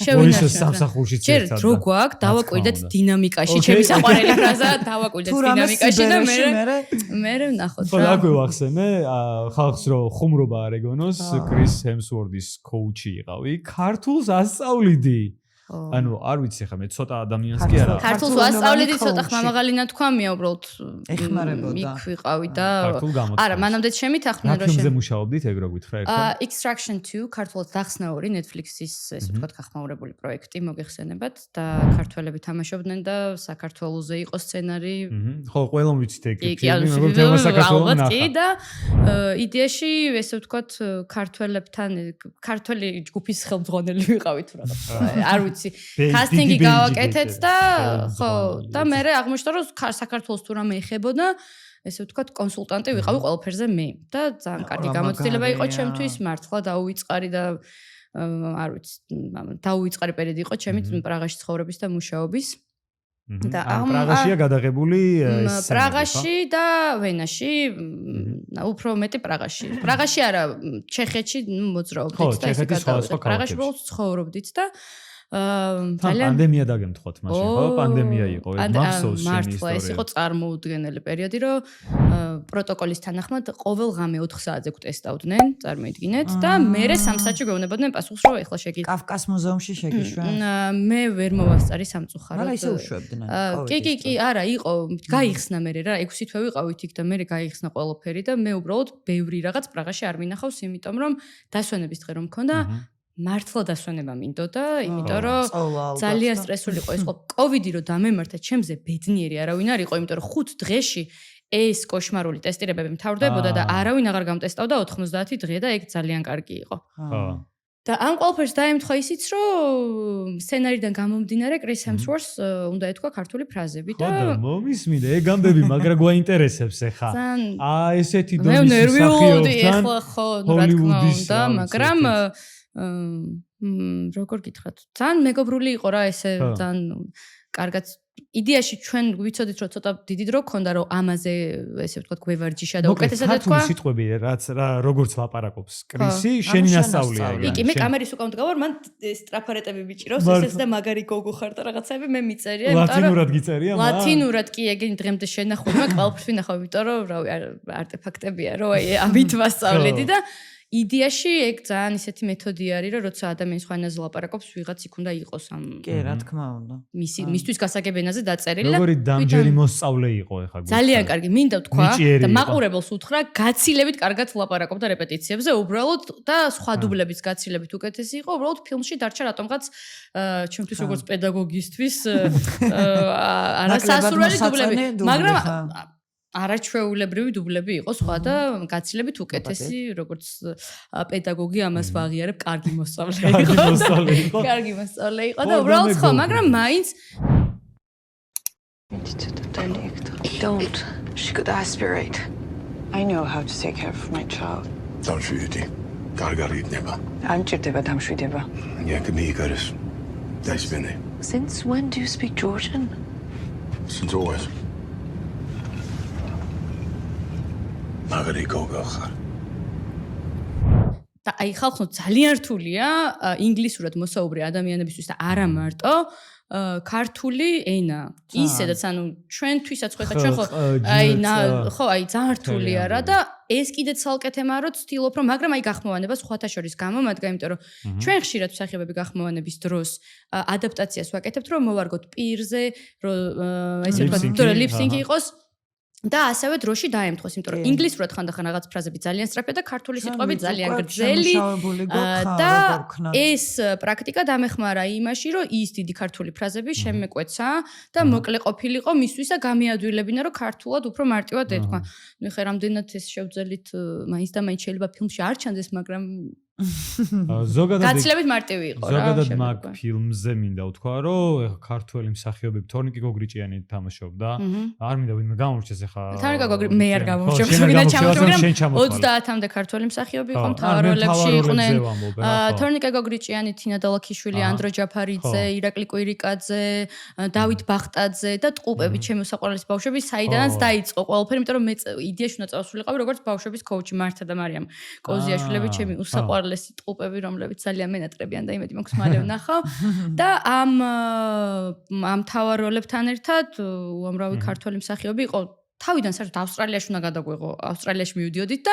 შევინახე სამსახურში
ერთად. ჯერ რო გვაქვს, დავაკვირდეთ დინამიკაში, ჩემი საყვარელი ფრაზა, დავაკვირდეთ დინამიკაში და მე ვნახოთ რა.
ხო, დაგვევახსენე. ხალხს რო ხუმრობა არ ეგონოს, კრის ჰემსვორდის კოუჩი იყავი, ქართულს ასწავლიდი. ანუ არ ვიცი ხა მე ცოტა ადამიანს კი არა.
ქართულს ასწავლიდი, ცოტა ხმამაღალი ნათქვამია უბრალოდ.
ეხმარებოდა.
იქ ვიყავი და
ქართულ გამოცემას.
არა, მანამდე შემითანხმდნენ
რა ფილმზე მუშაობდით, ეგ რო გითხრა ერთად?
Extraction 2, ქართულად დახსნა 2, Netflix-ის ესე ვთქვათ გახმაურებული პროექტი მოგეხსენებათ და ქართველები თამაშობდნენ და საქართველოზე იყო სცენარი.
ხო, ყველამ ვიცით ეგ ფილმი, როგორ თემა საქართველოს ნახა.
კი და იდეაში ესე ვთქვათ ქართველებთან ქართველი ჯგუფის ხელმძღვანელი ვიყავი თუ რაღაცა. არ კასტინგი გავაკეთეთ და ხო და მე აღმოჩნდა რომ საქართველოს თუ რამე ეხებოდა ესე ვთქვათ კონსულტანტი ვიყავი ყველაფერზე მე და ძალიან კარგი გამოცდილება იყო ჩემთვის მართლა დაუვიწყარი და არ ვიცი დაუვიწყარი პერიოდი იყო ჩემი პრაღაში ცხოვრების და მუშაობის და
პრაღაშია გადაღებული
პრაღაში და ვენაში უფრო მეტი პრაღაში არა ჩეხეთში მოძრაობდით და ესე გადავიდეთ პრაღაში უბრალოდ ცხოვრობდით და
პანდემია დაგემთხოთ მაშინ ხო პანდემია იყო მახსოვს შენი ისტორია
მართლა ეს იყო წარმოუდგენელი პერიოდი რომ პროტოკოლის თანახმად ყოველ ღამე 4 საათზე გვტესტავდნენ წარმოიდგინეთ და მერე 3 საათში გვეუბნებოდნენ პასუხს რომ ეხლა შეგი
კაფკას მუზეუმში შეგიშვენ
მე ვერ მოვასწარი სამწუხაროდ
არა ისე უშვებდნენ
კი არა იყო გაიხსნა მერე რა 6 თვე ვიყავით იქ და მერე გაიხსნა ყველაფერი და მე უბრალოდ ბევრი რაღაც პრაღაში არ მინახავს იმიტომ რომ დასვენების დღე რომ მქონდა მართლა დასვენება მინდოდა, იმიტომ რომ ძალიან სტრესული იყო ეს კოვიდი რომ დამემართა ჩემზე ბედნიერი არავინ არ იყო, იმიტომ რომ 5 დღეში ეს კოშმარული ტესტირებები მთავრდებოდა და არავინ აღარ გამტესტავდა 90 დღე და ეგ ძალიან კარგი იყო. და ამ ყველაფერს დაემთხვა ისიც რომ სცენარიდან გამომდინარე კრის ჰემსვორთს უნდა ეთქვა ქართული ფრაზები და
ხო მომისმინე ეგ ამბები მაგრა გვაინტერესებს ეხა. ესეთი
დონის
მსახიობთან
მე ნერვიულდი ეხლა ხო რა თქმა უნდა, მაგრამ როგორ გითხრათ? ძალიან მეგობრული იყო რა ესე ძალიან კარგად იდეაში ჩვენ ვიცოდით რომ ცოტა დიდი დრო გქონდა რომ ამაზე ესე ვთქვათ გვევარჯიშა და უკეთესად ეთქვა.
ქართული სიტყვები რაც როგორც ლაპარაკობს კრისი, შენი ნასწავლია.
კი, მე კამერის უკან ვდგავარ, მან სტრაფარეტები მიჭირავს, ესეც და მაგარი გოგო ხარ და რაღაცები მე მიწერია,
იმიტომ რომ ლათინურად გიწერია, მაგრამ
ლათინურად კი ეგენი დღემდე შენახული, მაგ ყველაფერს ვინახავ, იმიტომ რომ რავი არტეფაქტებია, რომ აი ამით ვასწავლედი და იდეაში ეგ ძალიან ისეთი მეთოდი არის, რომ როცა ადამიანი სხვა ენაზე ლაპარაკობს, ვიღაც იქ უნდა იყოს ამ
კი, რა თქმა უნდა.
მისთვის გასაგებ ენაზე დაწერილი და
როგორი დამჯერი მოსწავლე იყო ეხა გულს.
ძალიან კარგი, მინდა თქვა და მაყურებელს უთხრა, გაცილებით კარგად ლაპარაკობდა რეპეტიციებზე, უბრალოდ და სხვა დუბლების გაცილებით უკეთესი იყო, უბრალოდ ფილმში დარჩა რატომღაც ჩემთვის როგორც პედაგოგისთვის არასასურველი დუბლები, მაგრამ არაჩვეულებრივი დუბლები იყო სხვა და გაცილებით უკეთესი როგორც პედაგოგი ამას ვაღიარებ კარგი მოსწავლე იყო კარგი მოსწავლე იყო და უბრალოდ ხო მაგრამ მაინც
Don't. She could aspirate. I know how to take care of my child.
დამშვიდი. კარგად იქნება.
არ მჭირდება დამშვიდება.
Yakni igaris. Daisbene.
Since when do you speak Georgian?
Since always. მაგარი გოგო ხარ.
და აი ხალხო ძალიან რთულია ინგლისურად მოსაუბრე ადამიანებისთვის და არა მარტო ქართული ენა. ისედაც ანუ ჩვენთვისაც ხო ხა ჩვენ ხო აი ხო აი ძალიან რთულია რა და ეს კიდე ცალკე თემაა რომ ცდილობ რომ მაგრამ აი გახმოვანება სხვათა შორის გამომადგა იმიტომ რომ ჩვენ ხშირად მსახიობები გახმოვანების დროს ადაპტაციას ვაკეთებთ რომ მოვარგოთ პირზე რომ ესე ვთქვათ ლიფსინგი იყოს და ასევე დროში დაემთხოს, იმიტომ რომ ინგლისურად ხანდახან რაღაც ფრაზები ძალიან სწრაფია და ქართული სიტყვები ძალიან გრძელი და ეს პრაქტიკა დამეხმარა იმაში, რომ ის დიდი ქართული ფრაზები შემეკვეცა და მოკლე ყოფილიყო მისთვის და გამიადვილებინა, რომ ქართულად უფრო მარტივად ეთქვა. ნუ ხე რამდენად ეს შევძელით მაინც და მაინც შეიძლება ფილმში არ ჩანდეს, მაგრამ
ზოგადად
გაცილებით მარტივი იყო რა.
ზოგადად მაგ ფილმზე მინდა ვთქვა, რომ ქართველი მსახიობები თორნიკე გოგრიჭიანი თამაშობდა. არ მინდა ვინმე გამორჩეს ახლა.
თორნიკე გოგრი მე არ გამორჩევ, ვინმე ჩამორჩევ, 30-მდე ქართველი მსახიობი იყო მთავარ როლებში იყვნენ. თორნიკე გოგრიჭიანი, თინა დალაქიშვილი, ანდრო ჯაფარიძე, ირაკლი კვირიკაძე, დავით ბახტაძე და ტყუპები ჩემი უსაყვარლესი ბავშვები, საიდანაც დაიწყო ყველაფერი, იმიტომ რომ მე იდეაში უნდა წავსულიყავი როგორც ბავშვების კოუჩი მართა და მარიამ კოზიაშვილი ჩემი უსაყვარლესი ლესი ტყუპები რომლებიც ძალიან მენატრებიან და იმედი მაქვს მალე ვნახავ და ამ თავარ როლებთან ერთად უამრავი ქართველი მსახიობი იყო თავიდან საერთოდ ავსტრალიაში უნდა გადაგვეღო ავსტრალიაში მივიდიოდით და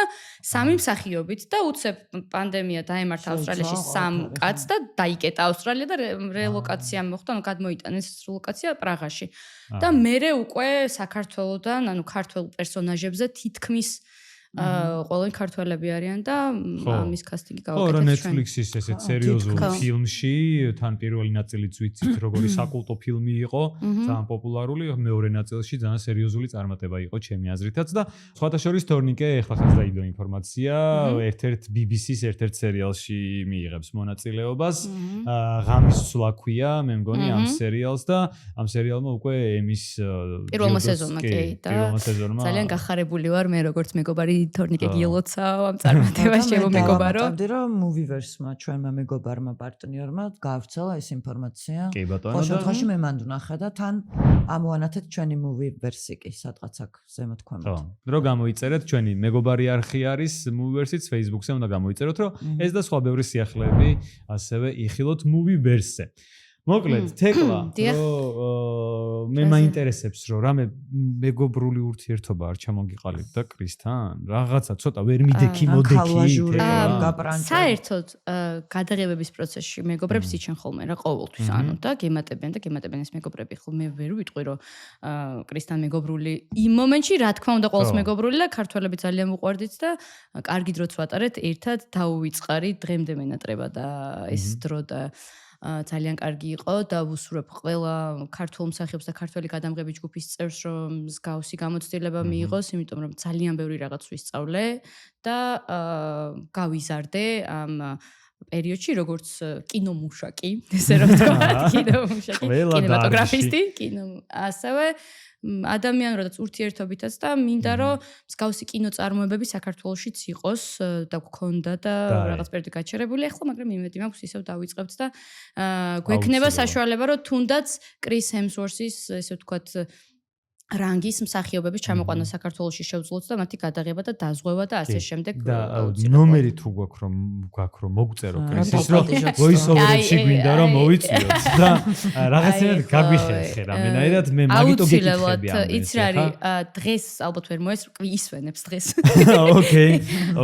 სამი მსახიობით და უცებ პანდემია დაემართა ავსტრალიაში სამ კაცს და დაიკეტა ავსტრალია და რელოკაცია მოხდა ანუ გადმოიტანეს რელოკაცია პრაღაში და მერე უკვე საქართველოსდან ანუ ქართველ პერსონაჟებზე თითქმის ყველანი ქართველები არიან და ამის კასტინგი გავაკეთეთ
ჩვენ. ხო, Netflix-ის ესეთ სერიოზულ ფილმში თან პირველი ნაწილიც ვიცით, როგორი საკულტო ფილმი იყო, ძალიან პოპულარული, მეორე ნაწილში ძალიან სერიოზული წარმატება იყო ჩემი აზრითაც და სხვათა შორის თორნიკე ეხლა ხაც დაიდო ინფორმაცია, ერთ-ერთ BBC-ს ერთ-ერთ სერიალში მიიღებს მონაწილეობას. ღამის სვლა ქვია, მე მგონი ამ სერიალს და ამ სერიალმა უკვე ემის
პირველ სეზონმა კი და ძალიან გახარებული ვარ მე როგორც მეგობარი თორნიკე გიელოცავ ამ წარმატებას შემომეგობარო.
მოვიდა რომ Movieverse-მა ჩვენმა მეგობარმა პარტნიორმა გავრცელა ეს ინფორმაცია.
კი ბატონო.
ხო შემთხვევაში მე მანდ ვნახა და თან ამოვანათეთ ჩვენი Movieverse კი სადღაც აქ ზემოთ ქვემოთ.
ხო. რო გამოიწერეთ ჩვენი მეგობარი არხი არის Movieverse-იც Facebook-ზე უნდა გამოიწეროთ რომ ეს და სხვა ბევრი სიახლეები ასევე იხილოთ Movieverse-ზე. მოკლედ, თეკლა, რომ მე მაინტერესებს, რომ რამე მეგობრული ურთიერთობა არ ჩამოგიყალიბ და კრისთან? რაღაცა ცოტა ვერ მიდექი, მოდექი.
საერთოდ გადაღებების პროცესში მეგობრებს იჩენ ხოლმე რა ყოველთვის, ანუ და გემატებიან ეს მეგობრები ხოლმე ვერ ვიტყვი, რომ კრისთან მეგობრული იმ მომენტში, რა თქმა უნდა, ყოველს მეგობრული და ქართველები ძალიან უყვარდით და კარგი დროც ვატარეთ ერთად დაუვიწყარი დღემდე მენატრება და ეს დრო და ძალიან კარგი იყო და ვუსურვებ ყველა ქართულ მსახიობს და ქართველი გადამღები ჯგუფის წევრს რომ მსგავსი გამოცდილება მიიღოს, იმიტომ რომ ძალიან ბევრი რაღაც ვისწავლე და გავიზარდე ამ პერიოდში, როგორც კინომუშაკი, ესე რომ ვთქვა, კინომუშაკი, კინემატოგრაფისტი, ასევე ადამიანი, როდესაც ურთიერთობითაც და მინდა რომ მსგავსი კინოწარმოებები საქართველოშიც იყოს და გქონდა და რაღაც პერიოდი გაჩერებული, ახლა მაგრამ იმედი მაქვს ისევ დავიწყებთ და გვექნება საშუალება რომ თუნდაც კრის ჰემსვორთის ესე ვთქვათ რანგის მსახიობების ჩამოყვანა საქართველოში შევძლოთ და მათი გადაღება და დაზღვევა და ასე შემდეგ.
და ნომერი თუ გვაქვს რომ მოგწერო კრისის რომ ვოისოვერებში გვინდა რომ მოვიწვიოთ და რაღაცნაირად გაგვიხერხე რამენაირად მე მაგიტო გეკითხები ამ
იცი რა არის დღეს ალბათ ვერ ისვენებს დღეს.
ოკეი.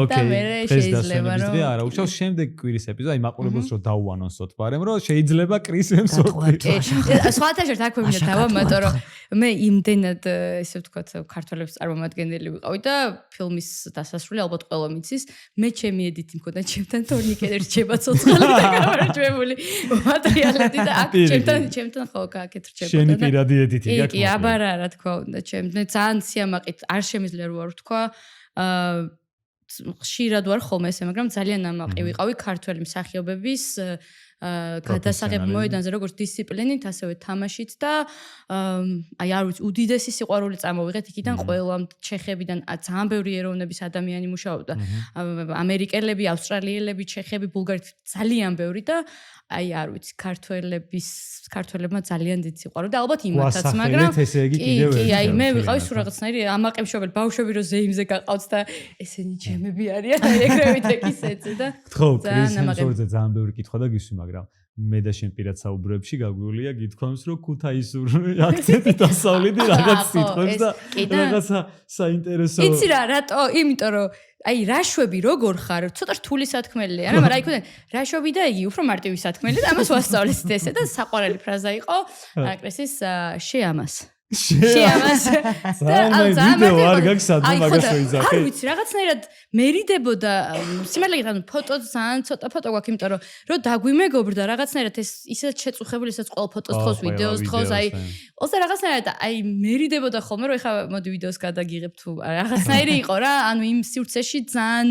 დღეს შეიძლება რომ
არა უშავს შემდეგ კვირის ეპიზოდი აი მაყურებელს რომ დაუანონსოთ ბარემ რომ შეიძლება კრის ჰემსვორთი.
სხვათა შორის აქვე მინდა დავამატო რომ მე იმდენად ესე ვთქვათ ქართველების წარმომადგენელი ვიყავი და ფილმის დასასრული ალბათ ყველა მიცის მე ჩემი ედიტი მქონდა ჩემთან თორნიკეტი რჩება ცოცხალი და გამარჯვებული მატერიალები და აქ ჩემთან ხო გააკეთ რჩება
შენი პირადი ედიტი გაქვს
კი აბარა რა თქვა უნდა ჩემთან ძალიან სიამაყით არ შემიძლია რო არ ვთქვა ხშირად ვარ ხოლმე ესე მაგრამ ძალიან ამაყი ვიყავი ქართველი მსახიობების გადასაღებ მოედანზე როგორც დისციპლინით, ასევე თამაშით და აი არ ვიცი, უდიდესი სიყვარული წამოვიღეთ იქიდან ყველა ჩეხებიდან ძალიან ბევრი ეროვნების ადამიანი მუშაობდა. ამერიკელები, ავსტრალიელები, ჩეხები, ბულგარები ძალიან ბევრი და აი არ ვიცი, ქართველებმა ძალიან დიდ სიყვარული და ალბათ იმათაც, მაგრამ კი, აი მე ვიყავი სულ რაღაცნაირი ამაყებშობელი ბავშვები რო ზეიმზე გაყავთ და ესენი ჩემები არიან, აი ეგრევე ტექისეცი და
ხო, კრის ჰემსვორთზე ძალიან ბევრი კითხვა და გისვი, მაგრამ მე და შენ პირად საუბრებში გაგვიულია გითქვამს რომ ქუთაისური აქცენტით ასავლიდი რაღაც სიტყვებს და რაღაცა საინტერესო
იცი რა რატო იმიტომ რომ აი რაშვები როგორ ხარ ცოტა რთული სათქმელია რა მაგრამ აი ქუდა რაშვები და იგი უფრო მარტივი სათქმელი და ამას ვასწავლეთ ესე და საყვარელი ფრაზა იყო კრისის შეამას შეამას
და ვიდეო არ გაქვს სადმე მაგას ვიზახე
არ ვიცი რაღაცნაირად მერიდებოდა სიმართლე გითხრათ ფოტო ძალიან ცოტა ფოტო გვაქვს იმიტომ რომ დაგვიმეგობრდა რაღაცნაირად ეს ისეთ შეწუხებული ისაც ყოველ ფოტოს თხოვს ვიდეოს თხოვს აი ოსა რაღაცნაირად აი მერიდებოდა ხოლმე რომ ეხლა მოდი ვიდეოს გადაგიღებ თუ რაღაცნაირი იყო რა ანუ იმ სივრცეში ძალიან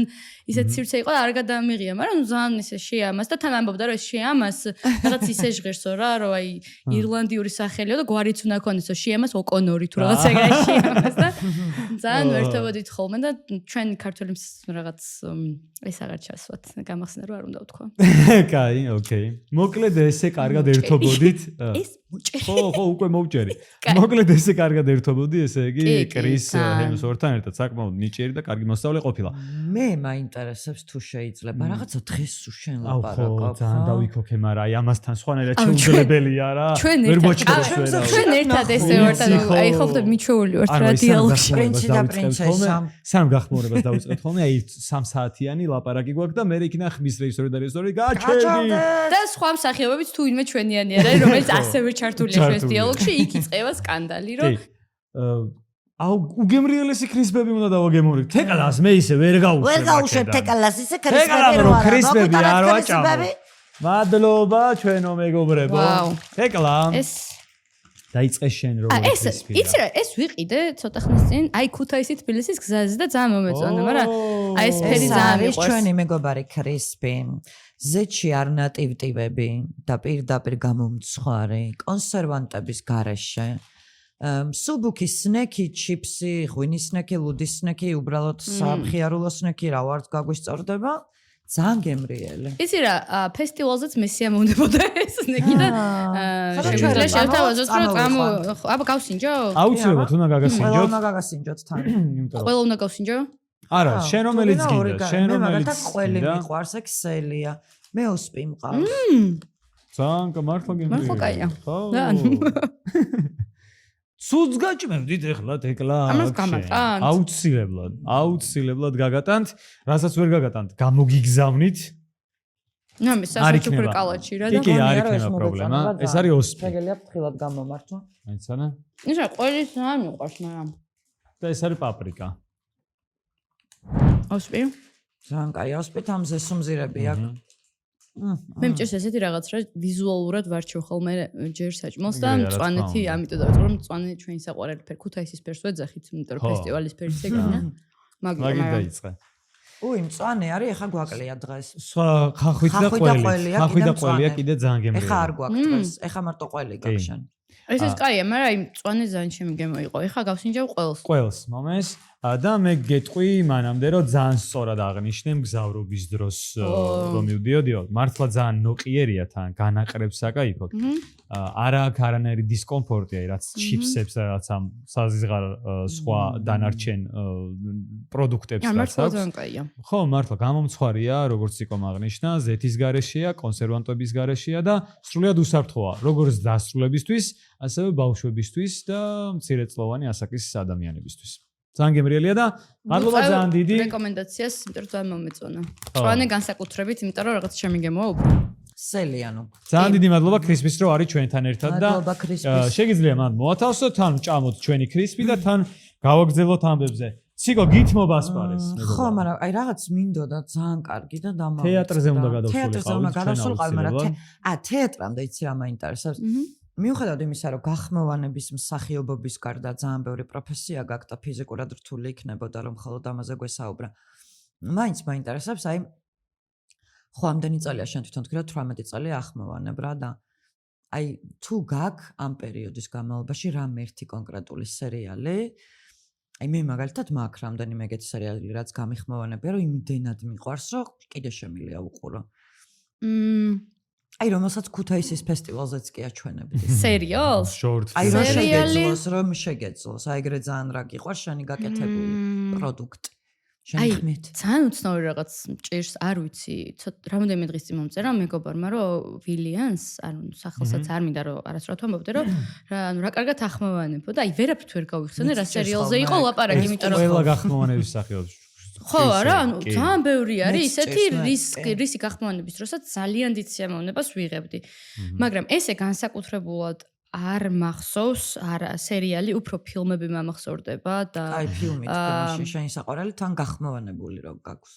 ისეთ სივრცე იყო და არ გადამიღია მაგრამ ძალიან ისე შეამას და თან ამბობდა რომ ეს შეამას რაღაც ისე ჟღერსო რა რომ აი ირლანდიური სახელიო და გვარიც უნდა ქონდესო შეამას ოკონორი თუ რაღაც ეგრე შეამას და ძალიან ვერთობოდით ხოლმე და ჩვენ ქართული რაღაც ეს აღარ ჩასვათ გამახსნა რომ არ უნდა ვთქვა.
კაი, ოკეი. მოკლედ ესე კარგად ერთობოდით.
ეს მოჭერი.
ხო, უკვე მოვჭერი. მოკლედ ესე კარგად ერთობოდი, ესე იგი კრის ჰემსვორთთან ერთად საკმაოდ ნიჭიერი და კარგი მოსწავლე ყოფილა.
მე მაინტერესებს თუ შეიძლება რაღაცა დღეს თუ შენ ლაპარაკობ.
ხო, ძალიან დავიქოქე, მაგრამ აი ამასთან სხვანაირად შეუძლებელია რა. ვერ მოჭერს ვერ.
ჩვენ ერთად ესე ვართ, აი ხო ხდება მიჩვეული ვართ რა დიალოგში.
პრინცი და პრინცესა.
სამ გახმოურებას დავიწყებთ ხოლმე, აი 3 საათიანი ლაპარაკი გვაქვს და მე იქნა ხმის რეჟისორი და რეჟისორი გაჩერდი.
და სხვა მსახიობებიც თუ ინმე ჩვენიანი არის, რომელიც ასევე ჩართულია ჩვენს დიალოგში, იქ იწყება სკანდალი, რომ
აუ უგემრიელესი ქრისბები უნდა დავაგემორი. თეკალას მე ისე ვერ გავუშვებ.
ვერ გავუშვებ თეკალას ისე ქრისბები
რო ქრისბები არ ვაჭამო. მადლობა ჩვენო მეგობრებო. თეკლა.
ეს
დაიწყე შენ როგორ
ქრისბია. იცი რა, ეს ვიყიდე ცოტა ხნის წინ, აი ქუთაისი თბილისის გზაზე და ძალიან მომეწონა, მაგრამ აი ეს ფერი ძალიან მიყვარს.
ჩვენი მეგობარი ქრისბი. ზეჩი არნატივტივები და პირდაპირ გამომცხვარი კონსერვანტების გარეშე სუბუქი სნექი ჩიპსი ღვინის სნექი ლუდის სნექი უბრალოდ სამხიარულო სნექი რა ვარც გაგვისწორდება ძალიან გემრიელი
იცი რა ფესტივალზეც მე სიამოვნებოდა ეს სნექი და შეგვიძლია შევთავაზოთ რომ გამო აბა გავსინჯო
აუცილებლად უნდა გაგასინჯოთ
ყველა უნდა გაგასინჯოთ თან
ყველა უნდა გავსინჯო
არა, შენ რომელიც გინდა, შენ რომელიც
ყველი მიყვარს ექსელია. მე ოსპი მყავს.
ძალიან მართლა გემრიელი.
მართლა კაია.
ხო. ცუდს გაჭმევდით ეხლა თეკლა.
ამას გამატანთ.
აუცილებლად გაგატანთ, რასაც ვერ გაგატანთ, გამოგიგზავნით.
ნუ მე სასწრაფო კალაჩი რა და
კი, არ იქნება პრობლემა. ეს არის ოსპი.
შეგელია ფრთხილად გამომართვა.
აიცანა?
ისა ყველის ძალიან მიყვარს მაგრამ.
და ეს არის პაპრიკა.
ოსპი?
ძალიან კაი, ოსპი თამზე სუმზირები აქვს.
მე მჭირს ესეთი რაღაც რა ვიზუალურად ვარჩევ ხოლმე ჯერ საჭმელს და მწვანეთი, ამიტომ დავიწყე რომ მწვანე ჩვენი საყვარელი ფერი ქუთაისის ფერს ვეძახით, იმიტომ რომ ფესტივალის ფერს ეგრენა.
მაგით დაიწყე.
მწვანე არის, ეხა გვაკლია დღეს.
სხვა ხახვით და ყველი. ხახვით და ყველია კიდე ძალიან გემრიელი.
ეხა არ გვაქვს დღეს, ეხა მარტო ყველი გაგშენ.
ეს კაია, მაგრამ აი მწვანე ძალიან შემიგემო იყო. ეხა გავსინჯავ ყველს.
ყველს მომეს და მე გეტყვი მანამდე რომ ძალიან სწორად აღნიშნე მგზავრობის დროს რომ მივდიოდიო, მართლა ძალიან ნოყიერია თან განაყრებს საკაიფოდ. არა აქ არანაირი დისკომფორტია, რაც ჩიფსებს რაღაც ამ საზღარ სხვა დანარჩენ პროდუქტებს რაც აქვს. ხო, მართლა გამომცხვარია, როგორც იკომ აღნიშნა, ზეთის გარეშეა, კონსერვანტების გარეშეა და სრულიად უსაფრთხოა, როგორც დასრულებისთვის, ასევე ბავშვებისთვის და მცირეწლოვანი ასაკის ადამიანებისთვის. ძალიან გემრიელია და მადლობა ძალიან დიდი
რეკომენდაციას, იმიტომ რომ ძალიან მომეწონა. მწვანე განსაკუთრებით, იმიტომ რომ რაღაც შემიგემოა უფრო.
სელიანო.
ძალიან დიდი მადლობა ქრისპის რომ არის ჩვენთან ერთად და
მადლობა ქრისპის.
შეგიძლია მან მოათავსოთ, თან ჭამოთ ჩვენი ქრისპი და თან გავაგზავნოთ ამბებზე. ციკო გითმობას პარეს.
ხო, მაგრამ აი რაღაც მინდოდა ძალიან კარგი და დამავიწყდა.
თეატრზე უნდა გადავსულიყავით.
თეატრზე უნდა გადავსულიყავ, მაგრამ თეატრამდე იცი რა მაინტერესებს. მიუხედავად იმისა, რომ გახმოვანების მსახიობობის გარდა ძალიან ბევრი პროფესია გაქვს და ფიზიკურად რთული იქნებოდა, რომ მხოლოდ ამაზე გვესაუბრა. მაინც მაინტერესებს, აი ხო ამდენი წელია შენ თვითონ თქვი, რომ 18 წელი ახმოვანებ რა და აი თუ გაქვს ამ პერიოდის განმავლობაში რამ ერთი კონკრეტული სერიალი, აი მე მაგალითად მაქვს რამდენიმე ეგეთი სერიალი, რაც გამიხმოვანებია, რომ იმდენად მიყვარს, რომ კიდე შემიძლია უყურო. აი რომელსაც ქუთაისის ფესტივალზეც კი აჩვენებდი.
სერიალს?
აი რომ შეგეძლოს, რომ შეგეძლოს, აი ეგრე ძალიან რა გიყვარს შენი გაკეთებული პროდუქტი. შენი ხმით.
ძალიან უცნაური რაღაც ჭირს, არ ვიცი, რამოდენიმე დღის წინ მომწერა მეგობარმა, რომ ვილიანს, ანუ სახელსაც არ მინდა რომ არასდროს ვამბობდე, რომ რა კარგად ახმოვანებო და აი ვერაფრით ვერ გავიხსენე რა სერიალზე იყო ლაპარაკი, იმიტომ რომ
ყველა გახმოვანების სახეობს.
ხო, რა, ანუ ძალიან ბევრი არის ისეთი რისი გახმოვანების დროსაც ძალიან დიდ სიამოვნებას ვიღებდი. მაგრამ ესე განსაკუთრებულად არ მახსოვს, არა სერიალი, უფრო ფილმები მომახსოვრდება და
აი ფილმით, ფილმში შენი საყვარელი თან გახმოვანებული რო გაქვს.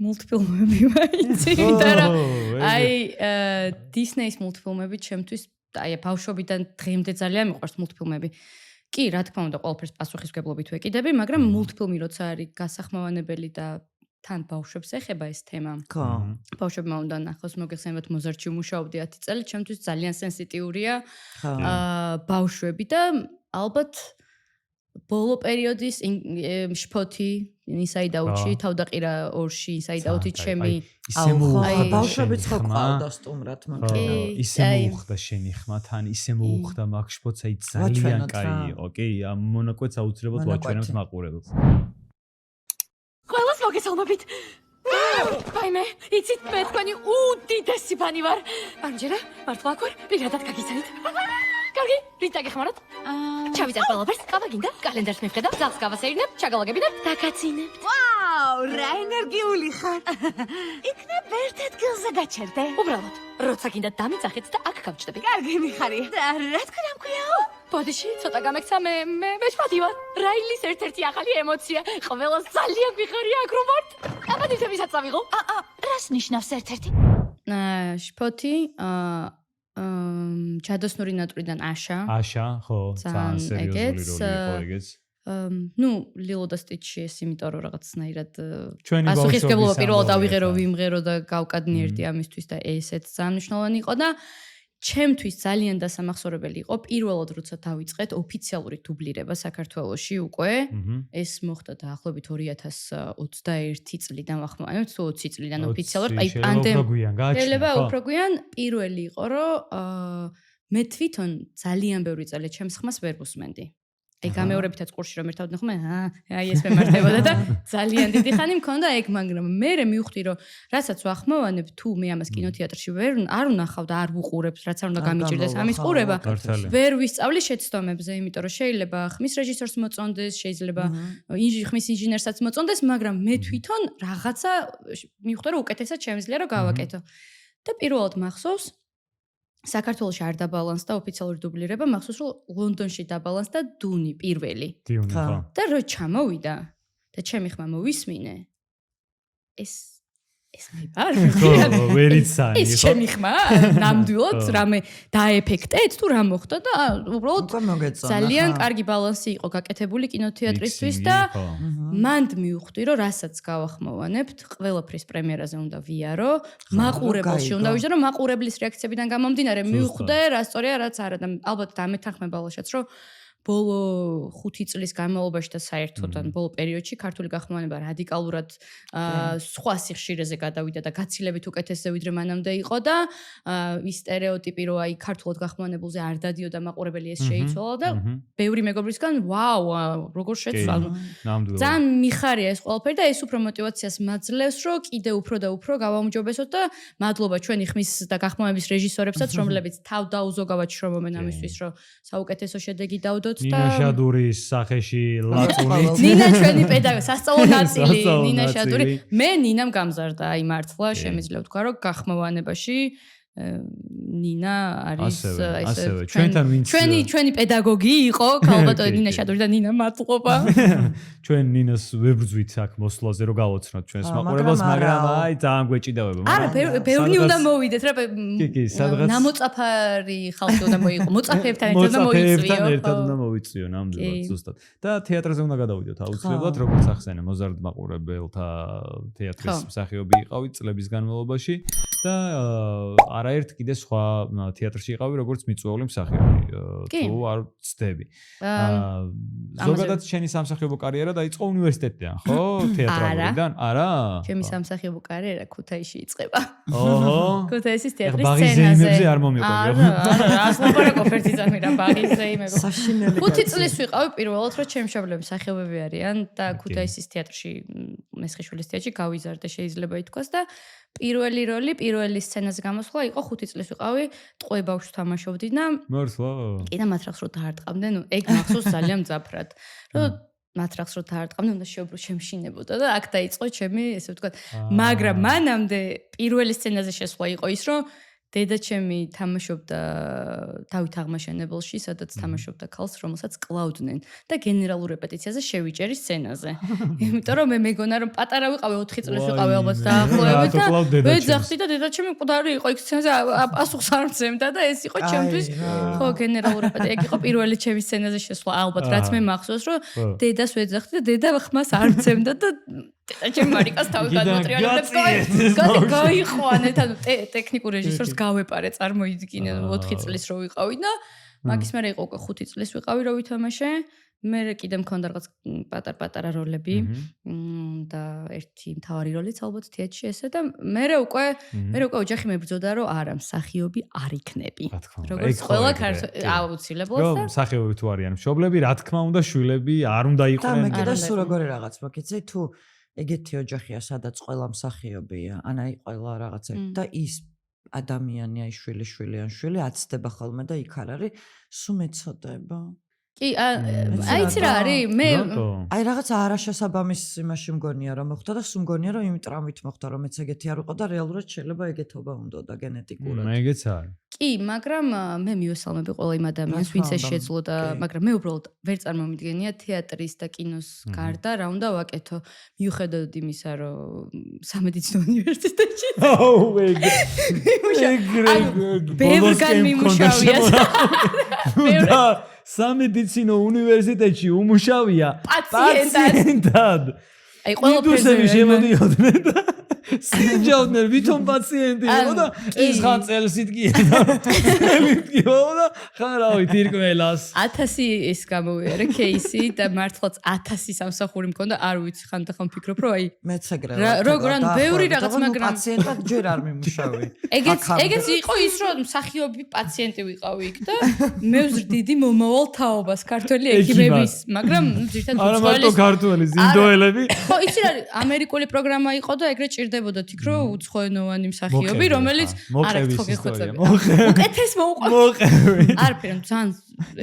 მულტფილმები მაინც, იმიტომ რომ აი დისნეის მულტფილმები ჩემთვის აი ბავშვობიდან დღემდე ძალიან მიყვარს მულტფილმები. კი, რა თქმა უნდა, ყველაფერს პასუხისმგებლობით ვეკიდები, მაგრამ მულტფილმი როცა არის გასახმოვანებელი და თან ბავშვებს ეხება ეს თემა.
ხო.
ბავშვებმა უნდა ნახოს, მოგეხსენებათ მოზარდში ვმუშაობდი 10 წელი, ჩემთვის ძალიან სენსიტიურია ბავშვები და ალბათ ბოლო პერიოდის შფოთი Inside Out-ში, თავდაყირა 2-ში Inside Out-ი ჩემი
ბავშვებიც ხო ყავდა სტუმრად მაგრამ
ისე მოუხდა შენი ხმა თან, ისე მოუხდა მაგ შფოთს, აი ძალიან კაი იყო, კი, ამ მონაკვეთს აუცილებლად ვაჩვენებთ მაყურებელს.
ყველას მოგესალმებით. Ბაიმე, იცით მე თქვენი უდიდესი ფანი ვარ. ამჯერა, მართლა აქ ვარ, პირადად გაგიცანით. კარგი, რით დაგეხმაროთ? ჩავიწერთ ყველაფერს, ყავა გინდა, კალენდარს მივხედავ, ძალს გავასეირნებ, ჩაგალაგებინებ, დაგაცინებთ. ვაუ, რა ენერგიული ხარ. იქნებ ერთ ადგილზე გაჩერდე. უბრალოდ, როცა გინდა დამიწახეთ და აქ გავჭდები. კარგი მიხარია. რა თქვენ ამქვიაო? ბოდიში, ცოტა გამექცა მე მეშფათი ვარ. რაილის ერთ-ერთი ახალი ემოცია. ყველას ძალიან გვიხარია აქ რომ ვართ. აბა დიდებისაც წავიღო. რას ნიშნავს ერთ-ერთი?
შფოთი, ჯადოსნური ნატრიდან აშა,
ხო, ძალიან სერიოზული როლი იყო ეგეც.
ნუ ლილო და სტიჩი ეს იმიტომ რომ რაღაცნაირად
ჩვენი
პასუხისმგებლობა პირველად ავიღერო, ვიმღერო და გავკადნიერდი ამისთვის და ესეც ძალიან მნიშვნელოვანი იყო და ჩემთვის ძალიან დასამახსოვრებელი იყო პირველად როცა დავიწყეთ ოფიციალური დუბლირება საქართველოში უკვე ეს მოხდა დაახლოებით 2021 წლიდან ვახმოვანებთ თუ 20 წლიდან ოფიციალურად აი პანდემია უფრო გვიან პირველი იყო რომ მე თვითონ ძალიან ბევრი წელი ჩემს ხმას ვერ ვუსმენდი აი გამეორებითაც კურსში რომ ერთად ვნახმე აი ეს მემართებოდა და ძალიან დიდი ხანი მქონდა ეგ მაგრამ მე მივხვდი რომ რასაც ვახმოვანებ თუ მე ამას კინოთეატრში არ ვნახავ და არ ვუყურებ რაც არ უნდა გამიჭირდეს ამის ყურება ვერ ვისწავლი შეცდომებზე იმიტომ რომ შეიძლება ხმის რეჟისორს მოწონდეს შეიძლება ხმის ინჟინერსაც მოწონდეს მაგრამ მე თვითონ რაღაცა მივხვდი რომ უკეთესად შემიძლია რომ გავაკეთო და პირველად მახსოვს საქართველოში არ დაბალანსდა ოფიციალური დუბლირება, მახსოვს რომ ლონდონში დაბალანსდა დუნი პირველი. და რო ჩამოვიდა და ჩემი ხმა მოვისმინე, ეს მე ვარ.
ხო, ვერიცანი,
ეს ჩემი ხმა, ნამდვილად რამე დაეფექტეთ თუ რა მოხდა და უბრალოდ
უკვე მოგეწონა.
ძალიან კარგი ბალანსი იყო გაკეთებული კინოთეატრისთვის და მანდ მივხვდი რომ რასაც გავახმოვანებთ, ყველაფრის პრემიერაზე უნდა ვიარო, მაყურებელში უნდა ვიჯდე რომ მაყურებლის რეაქციებიდან გამომდინარე მივხვდე რა სწორია რაც არა და ალბათ დამეთანხმება ლაშაც რომ ბოლო 5 წლის განმავლობაში და საერთოდ ან ბოლო პერიოდში ქართული გახმოვანება რადიკალურად სხვა სიხშირეზე გადავიდა და გაცილებით უკეთესზე ვიდრე მანამდე იყო და ის სტერეოტიპი რომ აი ქართულად გახმოვანებულზე არ დადიოდა მაყურებელი ეს შეიცვალა და ბევრი მეგობრისგან ვაუ როგორ შეცვალა ძალიან მიხარია ეს ყველაფერი და ეს უფრო мотиваციას მაძლევს რომ კიდე უფრო და უფრო გავაუმჯობესოთ და მადლობა ჩვენი ხმის და გახმოვანების რეჟისორებსაც რომლებიც თავდაუზოგავად შრომობენ ამისთვის რომ საუკეთესო შედეგი დავდოთ
ნინა შადურის სახეში ლაწუნით.
ნინა ჩვენი პედაგოგი, სასწავლო ნაწილი, ნინა შადური. მე ნინამ გამზარდა, აი მართლა შემიძლია ვთქვა, რომ გახმოვანებაში ნინა არის
ასევე ჩვენთან ვინც
ჩვენი პედაგოგი იყო, ქალბატონი ნინა შადური და ნინა მადლობა.
ჩვენ ნინას ვებრძვით აქ მოსვლაზე რომ გავოცნოთ ჩვენს მაყურებელს, მაგრამ აი ძალიან გვეჭიდავება.
არა, ბევრი უნდა მოვიდეთ, რა ნამოწაფარი ხალხი უნდა მოიყო, მოწაფეებთან ერთად უნდა მოიწვიო.
ერთად უნდა მოიწვიო, ნამდვილად, ზუსტად. და თეატრზე უნდა გადავიდოთ აუცილებლად, როგორც ახსენე, მოზარდ მაყურებელთა თეატრის მსახიობი იყავით წლების განმავლობაში და არაერთ კიდე სხვა თეატრში იყავი როგორც მიწვეული მსახიობი თუ არ ვცდები. ზოგადად შენი სამსახიობო კარიერა დაიწყო უნივერსიტეტიდან, ხო? თეატრალურიდან? არა.
ჩემი სამსახიობო კარიერა ქუთაისში იწყება.
ოჰო.
ქუთაისის თეატრის
ბაღის
სცენაზე.
ზეიმებზე არ მომიყვებიო.
არა, ასლაპარაკო ერთი ძამი რა ბაღის ზეიმები.
საშინელი.
5 წლის ვიყავი პირველად, რომ ჩემი მშობლები მსახიობები არიან და ქუთაისის თეატრში, მესხიშვილის თეატრში გავიზარდე შეიძლება ითქვას და პირველი როლი, პირველი სცენაზე გამოსვლა იყო 5 წლის ვიყავი, ტყვე ბავშვს თამაშობდი და
მართლა?
კი და მათ რახს რო დაარტყამდნენ, ეგ მახსოვს ძალიან მძაფრად. რომ მათ რახს რო დაარტყამდნენ, უნდა შემშინებოდა და აქ დაიწყო ჩემი, ესე ვთქვათ, მაგრამ მანამდე პირველი სცენაზე შესვლა იყო ის, რომ დედა ჩემი თამაშობდა დავით აღმაშენებელში, სადაც თამაშობდა ქალს, რომელსაც კლავდნენ და გენერალურ რეპეტიციაზე შევიჭერი სცენაზე. იმიტომ რომ მე მეგონა რომ პატარა ვიყავი 4 წლის ვიყავი ალბათ დაახლოებით და ვეძახდი და დედა ჩემი მკვდარი იყო იქ სცენაზე პასუხს არ მძემდა და ეს იყო ჩემთვის ხო გენერალურ რეპეტიცია. ეგ იყო პირველი ჩემი სცენაზე შესვლა ალბათ რაც მე მახსოვს რომ დედას ვეძახდი და დედა ხმას არ მძემდა და და ჩემ მარიკას თავი გადმოტრიალებს გაიხვანეთ ანუ ტექნიკურ რეჟისორს გავეპარე წარმოიდგინე 4 წლის რო ვიყავი და მაგის მერე იყო უკვე 5 წლის ვიყავი რო ვითამაშე მე კიდე მქონდა რაღაც პატარ-პატარა როლები და ერთი მთავარი როლიც ალბათ თეატრში ესე და მე უკვე ოჯახი მებრძოდა რომ არა მსახიობი არ იქნები როგორც ყველა აუცილებლად და
რომ მსახიობი თუ არიან მშობლები რა თქმა უნდა შვილები არ უნდა იყვნენ
და მე კიდე სულ როგორი რაღაც მოგიცი თუ ეგეთი ოჯახია სადაც ყველა მსახიობია ან აი ყველა რაღაცა და ის ადამიანი აი შვილი ან შვილი აცდება ხოლმე და იქ არ არის სულ მეცოდება
კი აიცი რა არის მე
აი რაღაც არაშესაბამის იმაში მგონია რომ მოხდა და სულ მგონია რომ იმ ტრამვით მოხდა რომ მეც ეგეთი არ ვიყო და რეალურად შეიძლება ეგეთობა უნდა და გენეტიკურად
ეგეც არის
კი მაგრამ მე მივესალმები ყველა იმ ადამიანს ვინც ეს შეძლო და მაგრამ მე უბრალოდ ვერ წარმომიდგენია თეატრის და კინოს გარდა რა უნდა ვაკეთო მიუხედავად იმისა რომ სამედიცინო უნივერსიტეტში ბევრგან მიმუშავია
სამედიცინო უნივერსიტეტში უმუშავია პაციენტად.
აი ყველაფერზე
შემოდიოდნენ და სიჯავდნენ ვითომ პაციენტი იყო და ეს ხან წელსით კი ელიტკიო და ხარავით ირკმელას
1000 ეს გამოვიარე кейსი და მართლაც 1000 სამსახური მქონდა არ ვიცი ხანდახან ვფიქრობ რომ აი
მეც ეგრევა
როგორ ან ბევრი რაღაც მაგრამ
პაციენტად ჯერ არ მიმუშავე
ეგეც იყო ის რომ მსახიობი პაციენტი ვიყავი იქ და მე ვზრდიდი მომავალ თაობას ქართველი ექიმების მაგრამ ზირთად
არა მარტო ქართველი ინდოელები
ხო იცი რა ამერიკული პროგრამა იყო და ეგრე ჭირდებოდათ იქ რომ უცხოენოვანი მსახიობი რომელიც არ აქვს ხო გეხოცები უკეთეს მოუყვები არაფერი ძალიან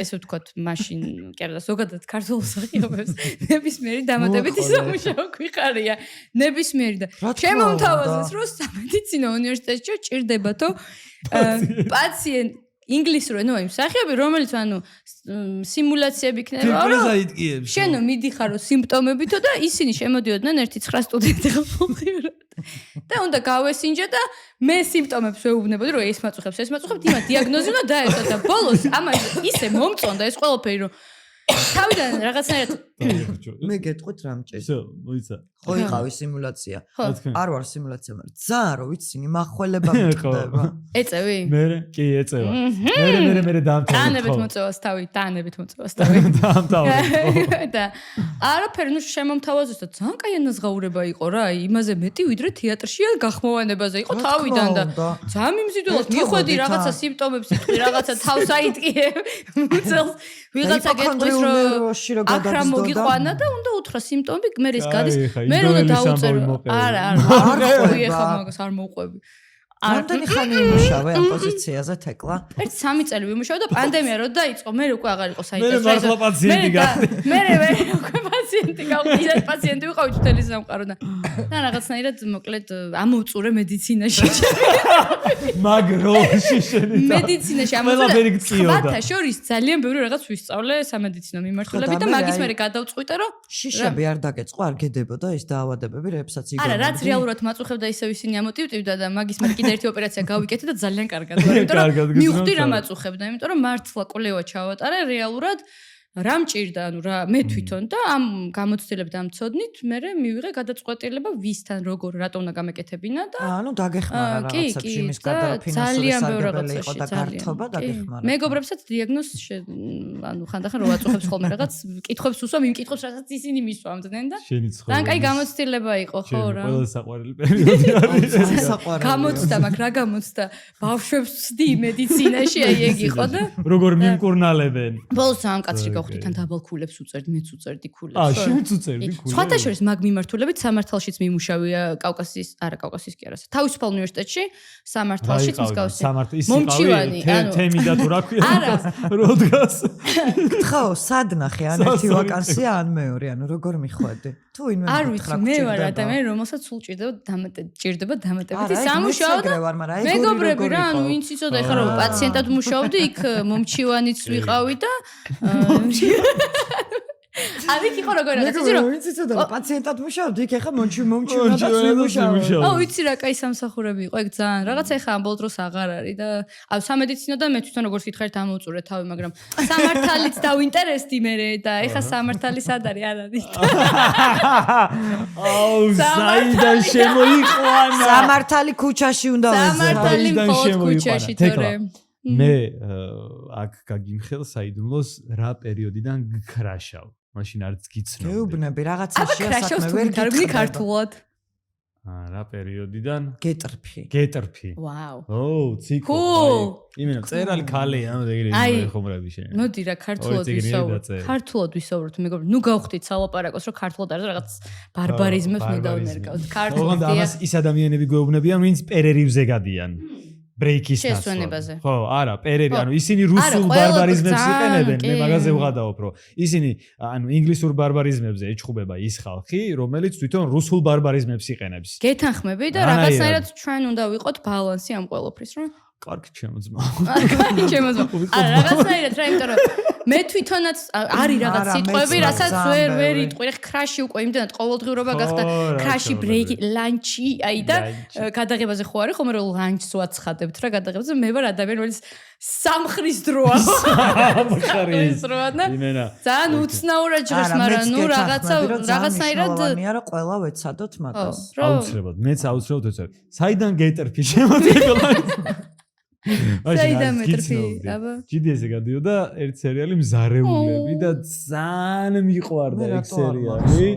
ესე ვთქვათ მაშინ კი არა ზოგადად ქართულ მსახიობებს ნებისმიერი დამატებითი სამუშაო გვიყარია ნებისმიერი და შემომთავაზეს რომ სამედიცინო უნივერსიტეტში ჭირდებათო პაციენტ ინგლისურ ენოვანი მსახიობი რომელიც ანუ სიმულაციები იქნება რომ შენ მიდიხარო სიმპტომებითო და ისინი შემოდიოდნენ 1-9 სტუდენტი ხალხი და უნდა გავესინჯა და მე სიმპტომებს ვეუბნებოდი რომ ეს მაწუხებს იმათ დიაგნოზი უნდა დაეცვა და ბოლოს ამას ისე მომწონდა ეს ყველაფერი რომ თავიდან რაღაცნაირად
მე გეტყვით რა მჭირს
ისე მოიცა
ხო იყავი სიმულაცია
ხო
არ ვარ სიმულაცია მაგრამ ძალიან რომ ვიცინი მახველება მიტყდება
ეწევი
მე კი ეწევა მე
დაანებით მოწევას თავი
დაამთავრე
და არაფერი ნუ შემომთავაზეს და ძალიან კაი ანაზღაურება იყო რა იმაზე მეტი ვიდრე თეატრში ან გახმოვანებაზე იყო თავიდან და ძალიან მიმზიდველად მიხვედი რაღაცა სიმპტომებს იტყვი რაღაცა თავს აიტკიე უცელს ვიღაცა გეტყვის რომ აქ რა მოგიყვანა და უნდა უთხრა სიმპტომები მე ის გადის მე უნდა დაუწერო არა ეხა მაგას არ მოუყვები
რამდენი ხანი იმუშავე ამ პოზიციაზე თეკლა?
1-3 წელი ვიმუშავე და პანდემია რო დაიწყო, მე უკვე აღარ იყო საინტერესო.
მე მართლა პაციენტი გავხდი.
მე უკვე პაციენტი გავხდი, და პაციენტი ვიყავი თითელი სამყარო და რაღაცნაირად მოკლედ ამოვწურე მედიცინაში.
მაგროში შენი.
მედიცინაში ამოვწურე. სხვათა შორის ძალიან ბევრი რაღაც ვისწავლე სამედიცინო მიმართულებით და მაგის მერე გადავწყვიტე რომ
შიშები არ დაგეწყო, არ გედებოდა ეს დაავადებები, რებსაც იგონებდი.
არა, რაც რეალურად მაწუხებდა ისევ ისინი ამოტივტივდა და მაგის მერე კიდე ერთი ოპერაცია გავიკეთე და ძალიან კარგად ვარ, იმიტომ რომ მივხვდი რა მაწუხებდა, იმიტომ რომ მართლა კვლევა ჩავატარე რეალურად რა მჭირდა, ანუ რა მე თვითონ და ამ გამოცდილებით ამ ცოდნით მე მივიღე გადაწყვეტილება ვისთან როგორ რატომ უნდა გამეკეთებინა და
ანუ დაგეხმარა რაღაცებში იმის გადარა ფინანსური სარგებელი იყო და გართობა დაგეხმარა.
მეგობრებსაც დიაგნოზს ანუ ხანდახან რო ვაწუხებს ხოლმე რაღაც კითხვებს უსვამ, იმ კითხვებს რაღაც ისინი მისვამდნენ და ძალიან კაი გამოცდილება იყო, ხო რა.
ყველა საყვარელი პერიოდი არის.
გამოცდა, მაგ რა გამოცდა? ბავშვებს ვცდი მედიცინაში, აი ეგ იყო და
როგორ მიმკურნალებენ.
ბოლოს სამკაცრი თან დაბალ ქულებს უწერდი, მეც უწერდი ქულებს.
შენც უწერდი ქულებს.
სხვათა შორის მაგ მიმართულებით სამართალშიც მიმუშავია კავკასიის კი არა, თავისუფალ უნივერსიტეტში სამართალშიც მსგავსი.
მომჩივანი, ანუ თემი და თუ რა ქვია? არა, როდგას.
ხო, სად ნახე, ან ერთი ვაკანსია, ან მეორე, ანუ როგორ მიხვედი? თუ ინვე
არ ვიცი, მე ვარ ადამიანი, რომელსაც სულ ჭირდება დამატებითი სამუშაო და მეგობრები რა, ანუ ვინც იცოდა ეხლა რომ პაციენტად მუშაობდი, იქ მომჩივანიც ვიყავი და ავიქ იყო როგორ რაღაც იცი რომ
ვინც იცოდა რომ პაციენტად მუშაობდი, იქ ეხლა მომჩივანაც ვიმუშავე.
აუ იცი რა კაი სამსახურები იყო ეგ ძალიან. რაღაცა ეხლა ამ ბოლო დროს აღარ არის და აუ სამედიცინო და მე თვითონ როგორც გითხარით ამოვწურე თავი, მაგრამ სამართალიც დავინტერესდი მე და ეხლა სამართალი სად არის არ არის.
აუ საიდან შემოიყვანა.
სამართალი ქუჩაში უნდა ვეძებო.
სამართალი მხოლოდ ქუჩაში თორე.
მე აქ გაგიმხელ საიდუმლოს რა პერიოდიდან გქრაშავ. მაშინ არც გიცნობ.
გეუბნები რაღაცაშია საქმე ვერ
გიქრები ქართულად.
რა პერიოდიდან?
გეტრფი.
ვაუ.
ოუ, ციკო. იმენა წერალი ქალია, ანუ ეგრე ხომრები შენ.
მოდი რა ქართულად ვისაუბროთ. ქართულად ვისაუბროთ, მეგობრებო. ნუ გავხდით სალაპარაკოს, რომ ქართულად არის რაღაც ბარბარიზმებს მე დავნერგავთ. ქართულად.
ოღონდ ამას ის ადამიანები გვეუბნებიან, ვინც პერერივზე გადიან. ბრეიქის
შესვენებაზე.
ხო, არა, პერერი, ანუ ისინი რუსულ ბარბარიზმებს იყენებენ, მე მაგაზე ვღადაობ, რომ ისინი ანუ ინგლისურ ბარბარიზმებზე ეჩხუბება ის ხალხი, რომელიც თვითონ რუსულ ბარბარიზმებს იყენებს.
გეთანხმები და რაღაცნაირად ჩვენ უნდა ვიყოთ ბალანსი ამ ყველაფრის, რომ
კარგი ჩემოძმა.
კარგი ჩემოძმა. არა, რაღაცნაირად რა, იმიტომ რომ მე თვითონაც არის რაღაც სიტყვები, რასაც ვერ იტყვი, ხა ქრაში უკვე იმდენად ყოველდღიურობა გახდა, ქრაში ბრეიკი, ლანჩი, აი და გადაღებაზე ხო არის, ხომ რომ ლანჩს ვაცხადებთ რა გადაღებაზე, მე ვარ ადამიანი, რომელიც სამხრის დროა. სამხრის დროა და ძალიან უცნაურად ჟღერს, მაგრამ ნუ რაღაცნაირად
რა ყველა ვეცადოთ მაგას.
აუცილებლად, მეც აუცილებლად ვეცადე. საიდან გეტრფი შემოწებლა?
საიდან მეტრფი, აბა.
GDS-ზე გადიოდა ერთ სერიალი მზარეულები და ძალიან მიყვარდა ეგ სერიალი.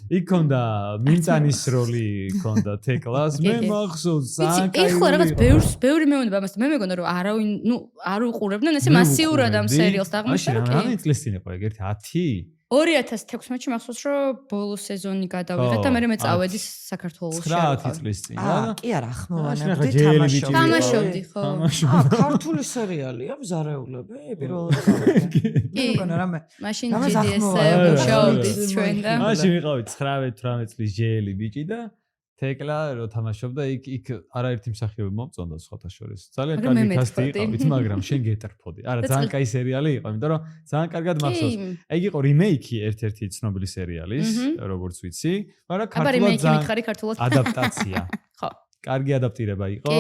იქ ქონდა მინწანის როლი ქონდა თეკლას, მე მახსოვს ძალიან კაი.
ეხლა რაღაც ბევრი მეუბნება ამას, მე მეგონა რომ არავინ, ნუ არ უყურებდნენ ესე მასიურად ამ სერიალს და აღმოჩნდა რომ კი.
მაშინ რა წლისწინ იყო ეგ 10?
2016-ში მახსოვს რომ ბოლო სეზონი გადავიღეთ და მე წავედი საქართველოში.
9 წლის წინ რა.
კი არა, ხმოვანებდი
თამაშობდი ხო.
ქართული სერიალია მზარეულები პირველად. კი. რამე.
მაშინ GDS-ზე მუშაობდი ჩვენ და.
მაშინ ვიყავით 19-18 წლის ჯელი ბიჭი და თეკლა რო თამაშობდა იქ არაერთი მსახიობი მომწონდა სხვათა შორის. ძალიან
მაგრამ
კარგი
მე
კასტი
მეთქოდი.
იყო, იცი, მაგრამ შენ გეტრფოდი. არა, ძალიან კაი სერიალი იყო, იმიტომ რომ ძალიან კარგად მახსოვს.
კი.
ეგ იყო რიმეიკი ერთ-ერთი ცნობილი სერიალის, როგორც ვიცი, მაგრამ
აბა
ქართულად
რიმეიკი
ძალიან
მითხარი ქართულად.
ადაპტაცია.
ხო.
კარგი ადაპტირება იყო.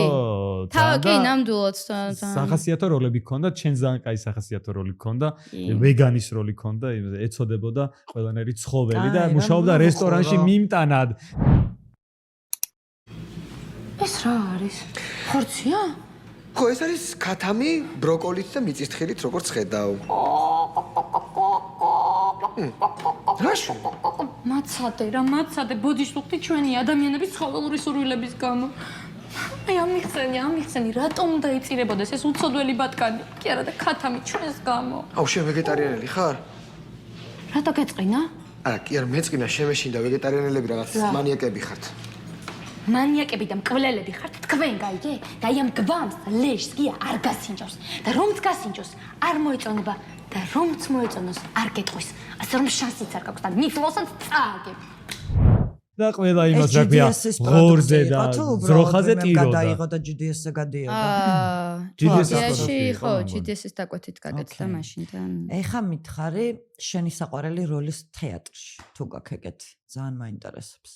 კი, ნამდვილად.
სახასიათო როლები ჰქონდა, ჩვენ ძალიან კაი სახასიათო როლი ჰქონდა,
კი.
ვეგანის როლი ჰქონდა, ეწოდებოდა ყველანაირი ცხოველი და
აი,
მუშაობდა
რა
რესტორანში
მოხდა?
მიმტანად.
ეს რა არის? ხორცია?
ხო, ეს არის ქათამი, ბროკოლით და მიწისთხილით, როგორც ხედავ. რაში?
მაცადე, ბოდიშლუხტი ჩვენი ადამიანების ცხოველური სურვილების გამო. აი, ამიხსენი, რატომ დაიწირებოდეს ეს უცოდველი ბატკანი? კი არა და ქათამი ჩვენს გამო.
აუ, შენ ვეგეტარიანელი ხარ?
რატო გეწყინა?
არა, კი არა, მეწყინა, შემეშინდა ვეგეტარიანელები რაღაც მანიაკები ხართ.
მანიაკები და მკვლელები ხართ თქვენ, გაიგე? და აი ამ გვამს ლეშს კი არ გასინჯოს და რომც გასინჯოს არ მოეწონება და რომც მოეწონოს არ გეტყვის. ასე რომ შანსიც არ გაქვს და ნიფლოსაც წააგებ.
და ყველა იმას რა ქვია, ღორზე და ძროხაზე ტიროდა.
გადაიღო და GDS-ზე გადიოდა.
GDS-ში
ხო, GDS-ის დაკვეთით გაკეთდა მაშინთან.
ეხა მითხარი შენი საყვარელი როლის თეატრში, თუ გაქვს ეგეთი, ძალიან მაინტერესებს.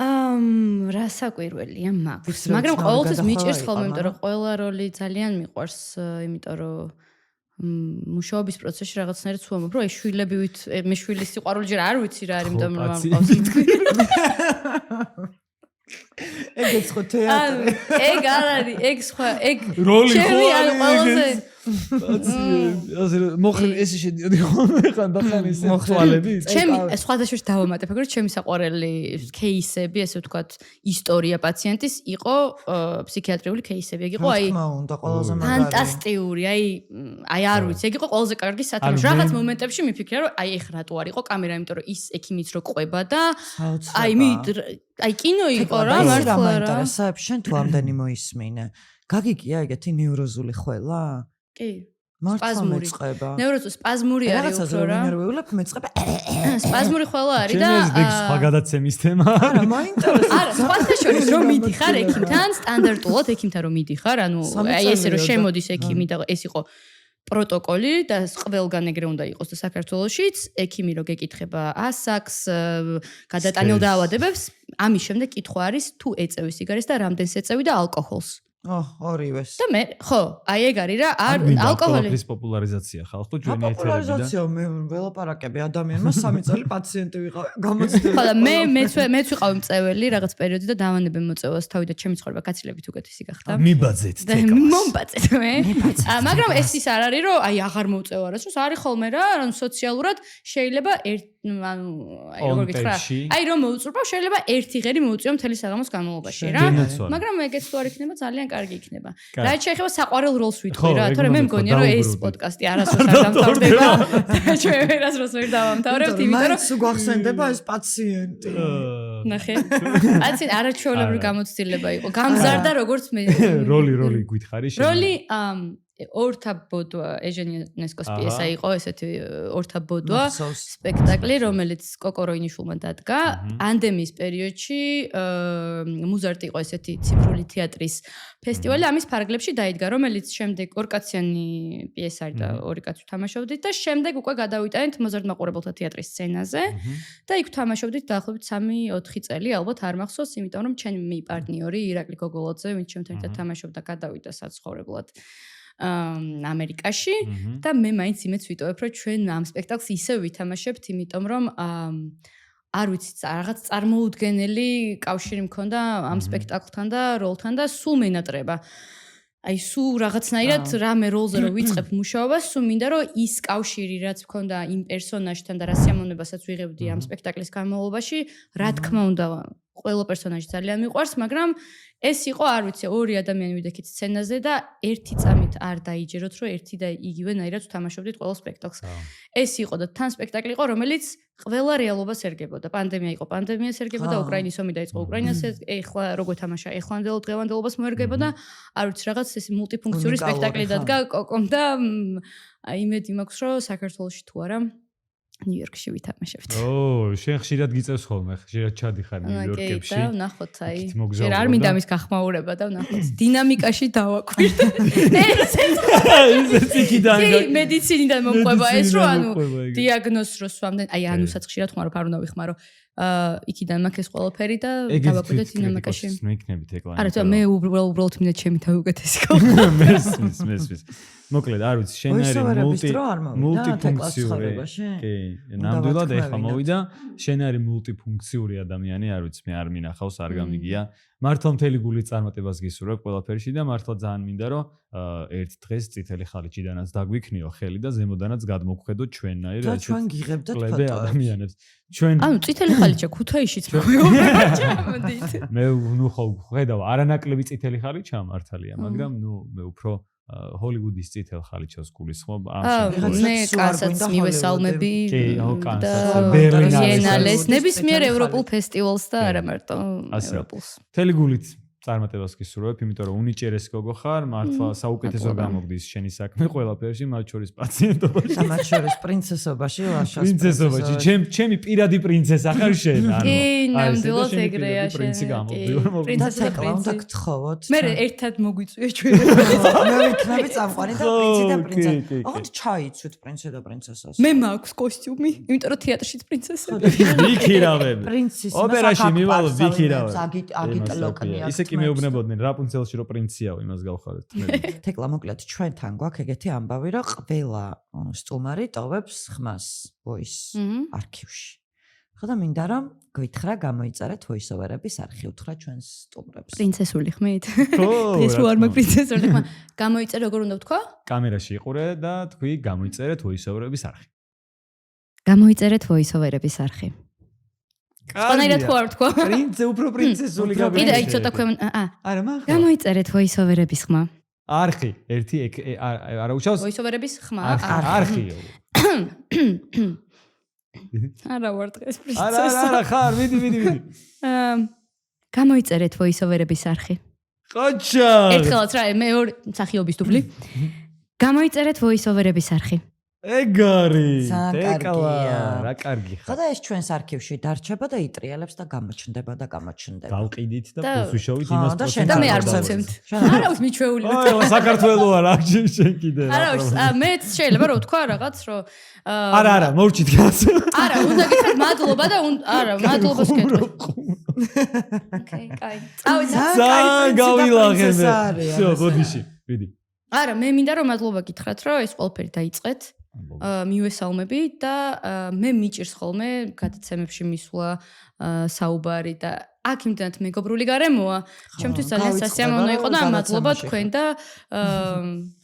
რა საკვირველია მაქვს.
ვიცი, რომ
მაგრამ
ცნობილი
ყოველთვის
გადახვევა
მიჭირს
იყო,
ხოლმე, იმიტომ რომ
მაგრამ-
ყველა როლი ძალიან მიყვარს, იმიტომ რომ მუშაობის პროცესში რაღაცნაირად ვამბობ, რომ ეს შვილებივით მე შვილის სიყვარული ჯერ არ ვიცი რა არის, იმიტომ რომ
კაცი.
მყავს თითქმის.
ეგეც ხო თეატრი.
ეგ არ არის, ეგ სხვა, ეგ
როლი ხო
ჩემი არის ყველაზე
ასე მოხრი ეს შედიოდი ხოლმე ხან დახანის თვალები.
ჩემი სხვადასხვა დავამატებ, რომ ჩემი საყვარელი кейსები, ესე ვთქვათ, ისტორია პაციენტის იყო ფსიქიატრიული кейსები. ეგ იყო აი
თქმა უნდა, ყველაზე მაგარი.
ფანტასტიკური, აი არ ვიცი, ეგ იყო ყველაზე კარგი სათამაშო. რაღაც მომენტებში მიფიქრე, რომ აი ეხ რატო არ იყო კამერა, იმიტომ რომ ის ექიმიც რო ყვება და აი აი კინო იყო რა, მართლა რა.
მაინტერესებს შენ თუ ამდენი მოისმინე. გაგიგია ეგეთი ნევროზული ხველა?
კი.
მართლა
სპაზმური.
მეწყება.
ნევროზული სპაზმური არის
რაღაცას
უფრო რა.
ნერვიულებ მეწყება.
სპაზმური ხველა არის და
ჩემს დეგს სხვა გადაცემის თემა.
არა, მაინტერესებს.
არა, სხვათა შორის რომ მიდიხარ ექიმთან, სტანდარტულად ექიმთან რომ მიდიხარ, ანუ აი ესე რომ შემოდის ექიმი და ეს იყო პროტოკოლი და ყველგან ეგრე უნდა იყოს და საქართველოშიც ექიმი რო გეკითხება ასაკს, გადატანილ დაავადებებს, ამის შემდეგ კითხვა არის თუ ეწევი სიგარეტს და რამდენს ეწევი და ალკოჰოლს.
ორივეს.
და მე ხო, აი ეგ არის რა, არ ალკოჰოლი
ალკოჰოლის პოპულარიზაცია ხალხო ჩვენი ეთერებიდან.
პოპულარიზაცია მე ველაპარაკები ადამიანმა 3 წელი პაციენტი ვიყავ გამოცდილი.
ხო და მეც ვიყავი მწეველი რაღაც პერიოდი და დავანებე მოწევას თავი და ჩემი ცხოვრება კაცილებით უკეთესი გახდა.
მიბაძეთ
და
თეკლას.
მომბაწეთ მე. მაგრამ ეს ის არ არის რომ აი აღარ მოვწევა რას, არის ხოლმე რა, ანუ სოციალურად შეიძლება ანუ აი როგორ გითხრა, აი რომ მოუწურბავ შეიძლება ერთი ღერი მოუწიო მთელი საღამოს განმავლობაში რა. მაგრამ ეგეც თუ არ იქნება ძალიან კარგი იქნება. რაც შეეხება საყვარელ როლს ვიტყვი რა, თორემ მე მგონია რომ ეს პოდკასტი არასდროს არ დამთავრდება და ჩვენ ვერასდროს ვერ დავამთავრებთ, იმიტომ რომ
სულ გვახსენდება ეს პაციენტი.
ნახე. აცი არაჩვეულებრივი გამოცდილება იყო. გამზარდა როგორც მე
როლი გითხარი შენ.
როლი ორთა ბოდვა ეჟენიესკოს პიესა იყო, ესეთი ორთა ბოდვა სპექტაკლი, რომელიც კოკოროინიშვილმა დადგა. პანდემიის პერიოდში მუზარტი იყო ესეთი ციფრული თეატრის ფესტივალი, ამის ფარგლებში დაიდგა, რომელიც შემდეგ ორკაციანი პიესა არის და ორი კაცი თამაშობდით და შემდეგ უკვე გადავიტანეთ მოზარდ მაყურებელთა თეატრის სცენაზე და იქ თამაშობდით დაახლოებით 3-4 წელი, ალბათ არ მახსოვს, იმიტომ რომ ჩემი პარტნიორი ირაკლი გოგოლაძე, ვინც ჩემთან ერთად თამაშობდა, გადავიდა საცხოვრებლად ამერიკაში და მე მაინც იმეც ვიტოვებ, რომ ჩვენ ამ სპექტაკლს ისევ ვითამაშებთ, იმიტომ რომ არ ვიცი, რაღაც წარმოუდგენელი კავშირი მქონდა ამ სპექტაკლთან და როლთან და სულ მენატრება. აი სულ რაღაცნაირად რამე როლზე რო ვიწყებ მუშაობას, სულ მინდა რომ ის კავშირი რაც მქონდა იმ პერსონაჟთან და რა სიამოვნებასაც ვიღებდი ამ სპექტაკლის განმავლობაში, რა თქმა უნდა, ყველა პერსონაჟი ძალიან მიყვარს, მაგრამ ეს იყო, არ ვიცი, ორი ადამიანი ვიდექით სცენაზე და ერთი წამით არ დაიჯეროთ, რომ ერთი და იგივენაირად ვთამაშობდით ყველა სპექტაკლს. ეს იყო და თან სპექტაკლი იყო, რომელიც ყველა რეალობას ერგებოდა. პანდემია იყო, პანდემიას ერგებოდა, უკრაინის ომი დაიწყო, უკრაინას ეხლა როგორ თამაშა, ეხლანდელ დღევანდელობას მოერგებოდა. არ ვიცი, რაღაც ეს მულტიფუნქციური სპექტაკლი დადგა კოკომ და იმედი მაქვს, რომ საქართველოში თუ არა ნიუ-იორკში ვითამაშებთ.
შენ ხშირად გიწევს ხოლმე, ხშირად ჩადიხარ ნიუ-იორკებში.
და ვნახოთ, შენ არ მინდა მის გახმაურება და ვნახოთ. დინამიკაში დავაკვირდე.
ისეც იქიდან.
კი, მედიცინიდან მომყვება ეს რო ანუ დიაგნოზს რო სვამდნენ, ანუსაც ხშირად ხმარო, არ უნდა ვიხმარო. იქიდან მაქვს ეს ყველაფერი და დავაკვირდე დინამიკაში.
მე იქნებით ეკლანი.
არა, თუ მე უბრალოდ მინდა ჩემი თავი უკეთესი ყო.
მესმის. მოკლედ, არ ვიცი, შენ არის მულტიფუნქციური. კი, ნამდვილად ეხლა მოვიდა, შენ არის მულტიფუნქციური ადამიანი, არ ვიცი, მე არ მინახავს, არ გამიგია. მართლა მთელი გული წარმატებას გისურვებ ყველაფერში და მართლა ძალიან მინდა რომ ერთ დღეს წითელი ხალიჩიდანაც დაგვიქნიო ხელი და ზემოდანაც გადმოგხედო ჩვენნაირ
და ჩვენ გიღებდეთ
ადამიანებს. ჩვენ
ანუ წითელი ხალიჩა ქუთაისშიც მოვიგობთ.
მე ნუ ხო ხედავ არანაკლები წითელი ხალიჩაა მართალია, მაგრამ ნუ მე უფრო ჰოლივუდის წითელ ხალიჩას გულისხმობ ამ შემთხვევაში.
მე კანსაც მივესალმები
და
ბერლინალეს ნებისმიერ ევროპულ ფესტივალს და არა მარტო ევროპულს.
მთელი გულით წარმატებას გისურვებ, იმიტომ რომ უნიჭერესი გოგო ხარ, მართლა საუკეთესო გამოგდის შენი საქმე ყველაფერში, მათ შორის პაციენტობაში.
და მათ შორის პრინცესობაში, ლაშას.
პრინცესობაში, ჩემი პირადი პრინცესა ხარ შენ, ანუ.
კი, ნამდვილად ეგრეა შენ.
პრინცი გამოვდივარ,
პრინცესა და უნდა გთხოვოთ.
მე ერთად მოგვიწვია ჩვენ.
მე ვიქნები წამყვანი და პრინცი და პრინცესა. ოღონდ ჩაიცვით პრინცი და პრინცესას.
მე მაქვს კოსტიუმი, იმიტომ რომ თეატრშიც პრინცესები.
ვიქირავები.
პრინცის
ოპერაში მივალ ვიქირავები.
აგიტლოკნია.
კი მეუბნებოდნენ რაპუნცელში რო პრინციაო იმას გავხარეთ მე.
თეკლა მოკლედ ჩვენთან გვაქვს ეგეთი ამბავი რომ ყველა სტუმარი ტოვებს ხმას voice არქივში. ხო და მინდა რომ გვითხრა გამოიწერეთ voice-over-ების არქივი უთხრა ჩვენს სტუმრებს.
პრინცესული ხმით? ეს რო არ მაქვს პრინცესული ხმა. გამოიწერე როგორ უნდა ვთქვა?
კამერაში იყურე და თქვი გამოიწერეთ voice-over-ების არქივი.
გამოიწერეთ voice-over-ების არქივი. სპანაირად ხო არ ვთქვა?
პრინცე უფრო პრინცესული გამიგე.
კიდე აი ცოტა ქვემ
არა მაგ.
გამოიწერეთ voice-over-ების ხმა.
არქი, ერთი არა უშავს?
voice-over-ების ხმა.
არქი.
არა ვარ დღეს პრინცესა.
არა, ხარ, მიდი.
გამოიწერეთ voice-over-ების არქი.
ყოჩა.
ერთხელაც რა, მე ორი მსახიობის დუბლი. გამოიწერეთ voice-over-ების არქი.
ეგარი, ეკალა, რა კარგი ხარ.
ხო და ეს ჩვენს არქივში დარჩება და იტრიალებს და გამოჩნდება.
გავყიდით და ფუსუშოვით იმას პროცენტს.
და მე არ მოცემთ. არა უშ მიჩვეული.
აი, საქართველოა რა შენ კიდე.
არა უშ, მეც შეიძლება რომ ვთქვა რაღაც რომ
არა, მოვჭით გას.
არა, უნდა გითხრათ მადლობა და არა, მადლობას გეტყვი. ოკეი, კაი.
ძალიან გავილაღე მე. всё, ბოდიში, ვიდი.
არა, მე მინდა რომ მადლობა გითხრათ, რომ ეს ყველაფერი დაიწყეთ. მივესალმები და მე მიჭირს ხოლმე გადაცემებში მისვლა საუბარი და აქ იმდანაც მეგობრული გარემოა. ჩემთვის ძალიან სასიამოვნო იყო და მადლობა თქვენ და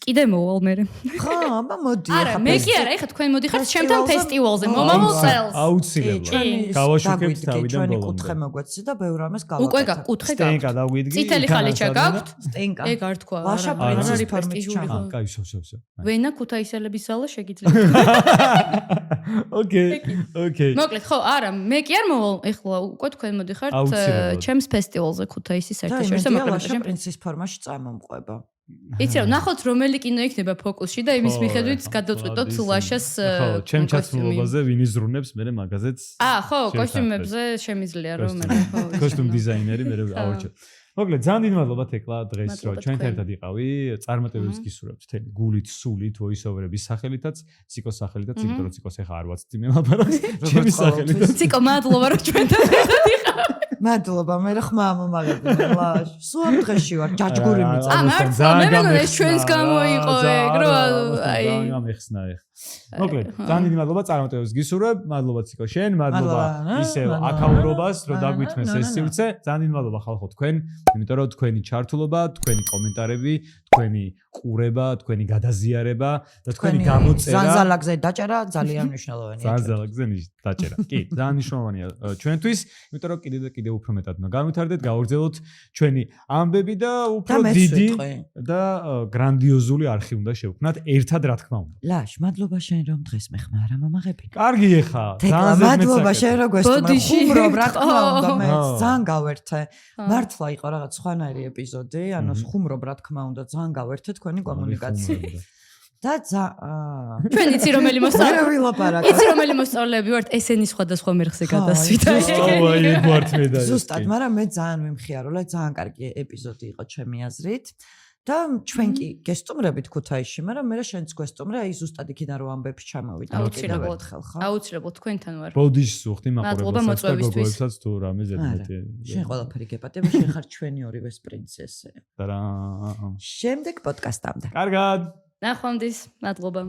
კიდე მოვალ მე.
ხო, აბა მოდი.
არა, მე კი არა, ეხლა თქვენ მოდიხართ ჩემთან ფესტივალზე, მომავალ წელს.
აუცილებლად. გავაშუქებთ თავიდან
ჩვენი
ბოლომდე.
კუთხე მოგვეცი და ბევრ ამას გავაკეთებ.
უკვე კუთხე გაქვთ.
სტენკა დავიდგი.
წითელი ხალიჩა გაქვთ?
სტენკა.
ეგ არ თქვა.
ლაშა პრინცის ფორმით
აა, კაი, შო.
ვენა ქუთაისელების ზალა შეგიძლიათ.
ოკეი.
მოკლედ, ხო, არა, მე კი არ მოვალ, ეხლა უკვე თქვენ მოდიხართ ჩემს ფესტივალზე ქუთაისის საერთაშორისო
მაკრონაში პრინცის ფორმაში წამომყვება.
იცი რა, ნახოთ რომელი კინო იქნება ფოკუსში და იმის მიხედვით გადავწყვიტოთ ლაშას
ხო, ჩემ ჩაცმულობაზე ვინ იზრუნებს მე მაგაზეც.
ხო, კოსტიუმებზე შემიძლია რომ მე ხო.
კოსტიუმ დიზაინერი მე ავარჩევ. მოკლედ, ძალიან დიდი მადლობა თეკლა დღეს რომ ჩვენთან ერთად იყავი. წარმატებებს გისურვებთ თელი გულით, სულით, voice-over-ების სახელითაც, ციკოს სახელითაც, იმიტომ რომ ციკოს ეხა არ ვაცდი მე ლაპარაკს. ჩემი სახელითაც.
ციკო, მადლობა რომ ჩვენთან ერთად იყავი.
მადლობა, მე რა ხმა მომაგებია, ლაშ. სულ ამ დღეში ვარ, ჯაჯგური მიწა.
მართლა, მე მეგონა ეს ჩვენს გამო იყო ეგ, რომ აი.
ძალიან გამეხსნა ეხ. მოკლედ, ძალიან დიდი მადლობა წარმატებებს გისურვებ. მადლობა ციკო შენ, მადლობა ისევ აკაურობას, რომ დაგვითმეს ეს სივრცე. ძალიან დიდი მადლობა ხალხო თქვენ, იმიტომ რომ თქვენი ჩართულობა, თქვენი კომენტარები, თქვენი ყურება, თქვენი გადაზიარება და თქვენი გამოწერა.
ზანზალაგზე დაჭერა ძალიან მნიშვნელოვანია.
ზანზალაგზე დაჭერა. კი, ძალიან მნიშვნელოვანია ჩვენთვის, იმიტომ რომ კიდე უფრო მეტად უნდა განვითარდეთ, გავაგრძელოთ ჩვენი ამბები და უფრო დიდი და გრანდიოზული არქივი უნდა შევქმნათ ერთად რა თქმა უნდა.
ლაშ, მადლობა შენ რომ დღეს მე ხმა არა მომაღები.
კარგი ეხა.
ძალიან მადლობა შენ რომ გვესტუმრე. ხუმრობ რა თქმა უნდა მე ძალიან გავერთე. მართლა იყო რაღაც სხვანაირი ეპიზოდი, ანუ ხუმრობ რა თქმა უნდა ძალიან გავერთე თქვენი კომუნიკაცია. და
ჩვენ იცი რომელი
მე ვილაპარაკე.
იცი რომელი მოსწავლეები ვართ ესენი სხვადასხვა მერხზე გადასვით.
აი გვართმედა.
ზუსტად, მაგრამ მე ძალიან მიმხიარულე, ძალიან კარგი ეპიზოდი იყო ჩემი აზრით. და ჩვენ კი გესტუმრებით ქუთაისში, მაგრამ მე შენც გვესტუმრე, აი ზუსტად იქიდან რო ამბებს ჩამოვიდა.
აუცილებლად ხო? აუცილებლად თქვენთან ვარ.
ბოდიშს ვუხდი
მადლობა
მაყურებელსაც და
მოწვევისთვის.
გოგოებსაც თუ რამე ზედმეტი.
შენ ყველაფერი გეპატება, შენ ხარ ჩვენი ორივეს პრინცესე.
და რა.
შემდეგ პოდკასტამდე.
კარგად.
ნახვამდის, მადლობა.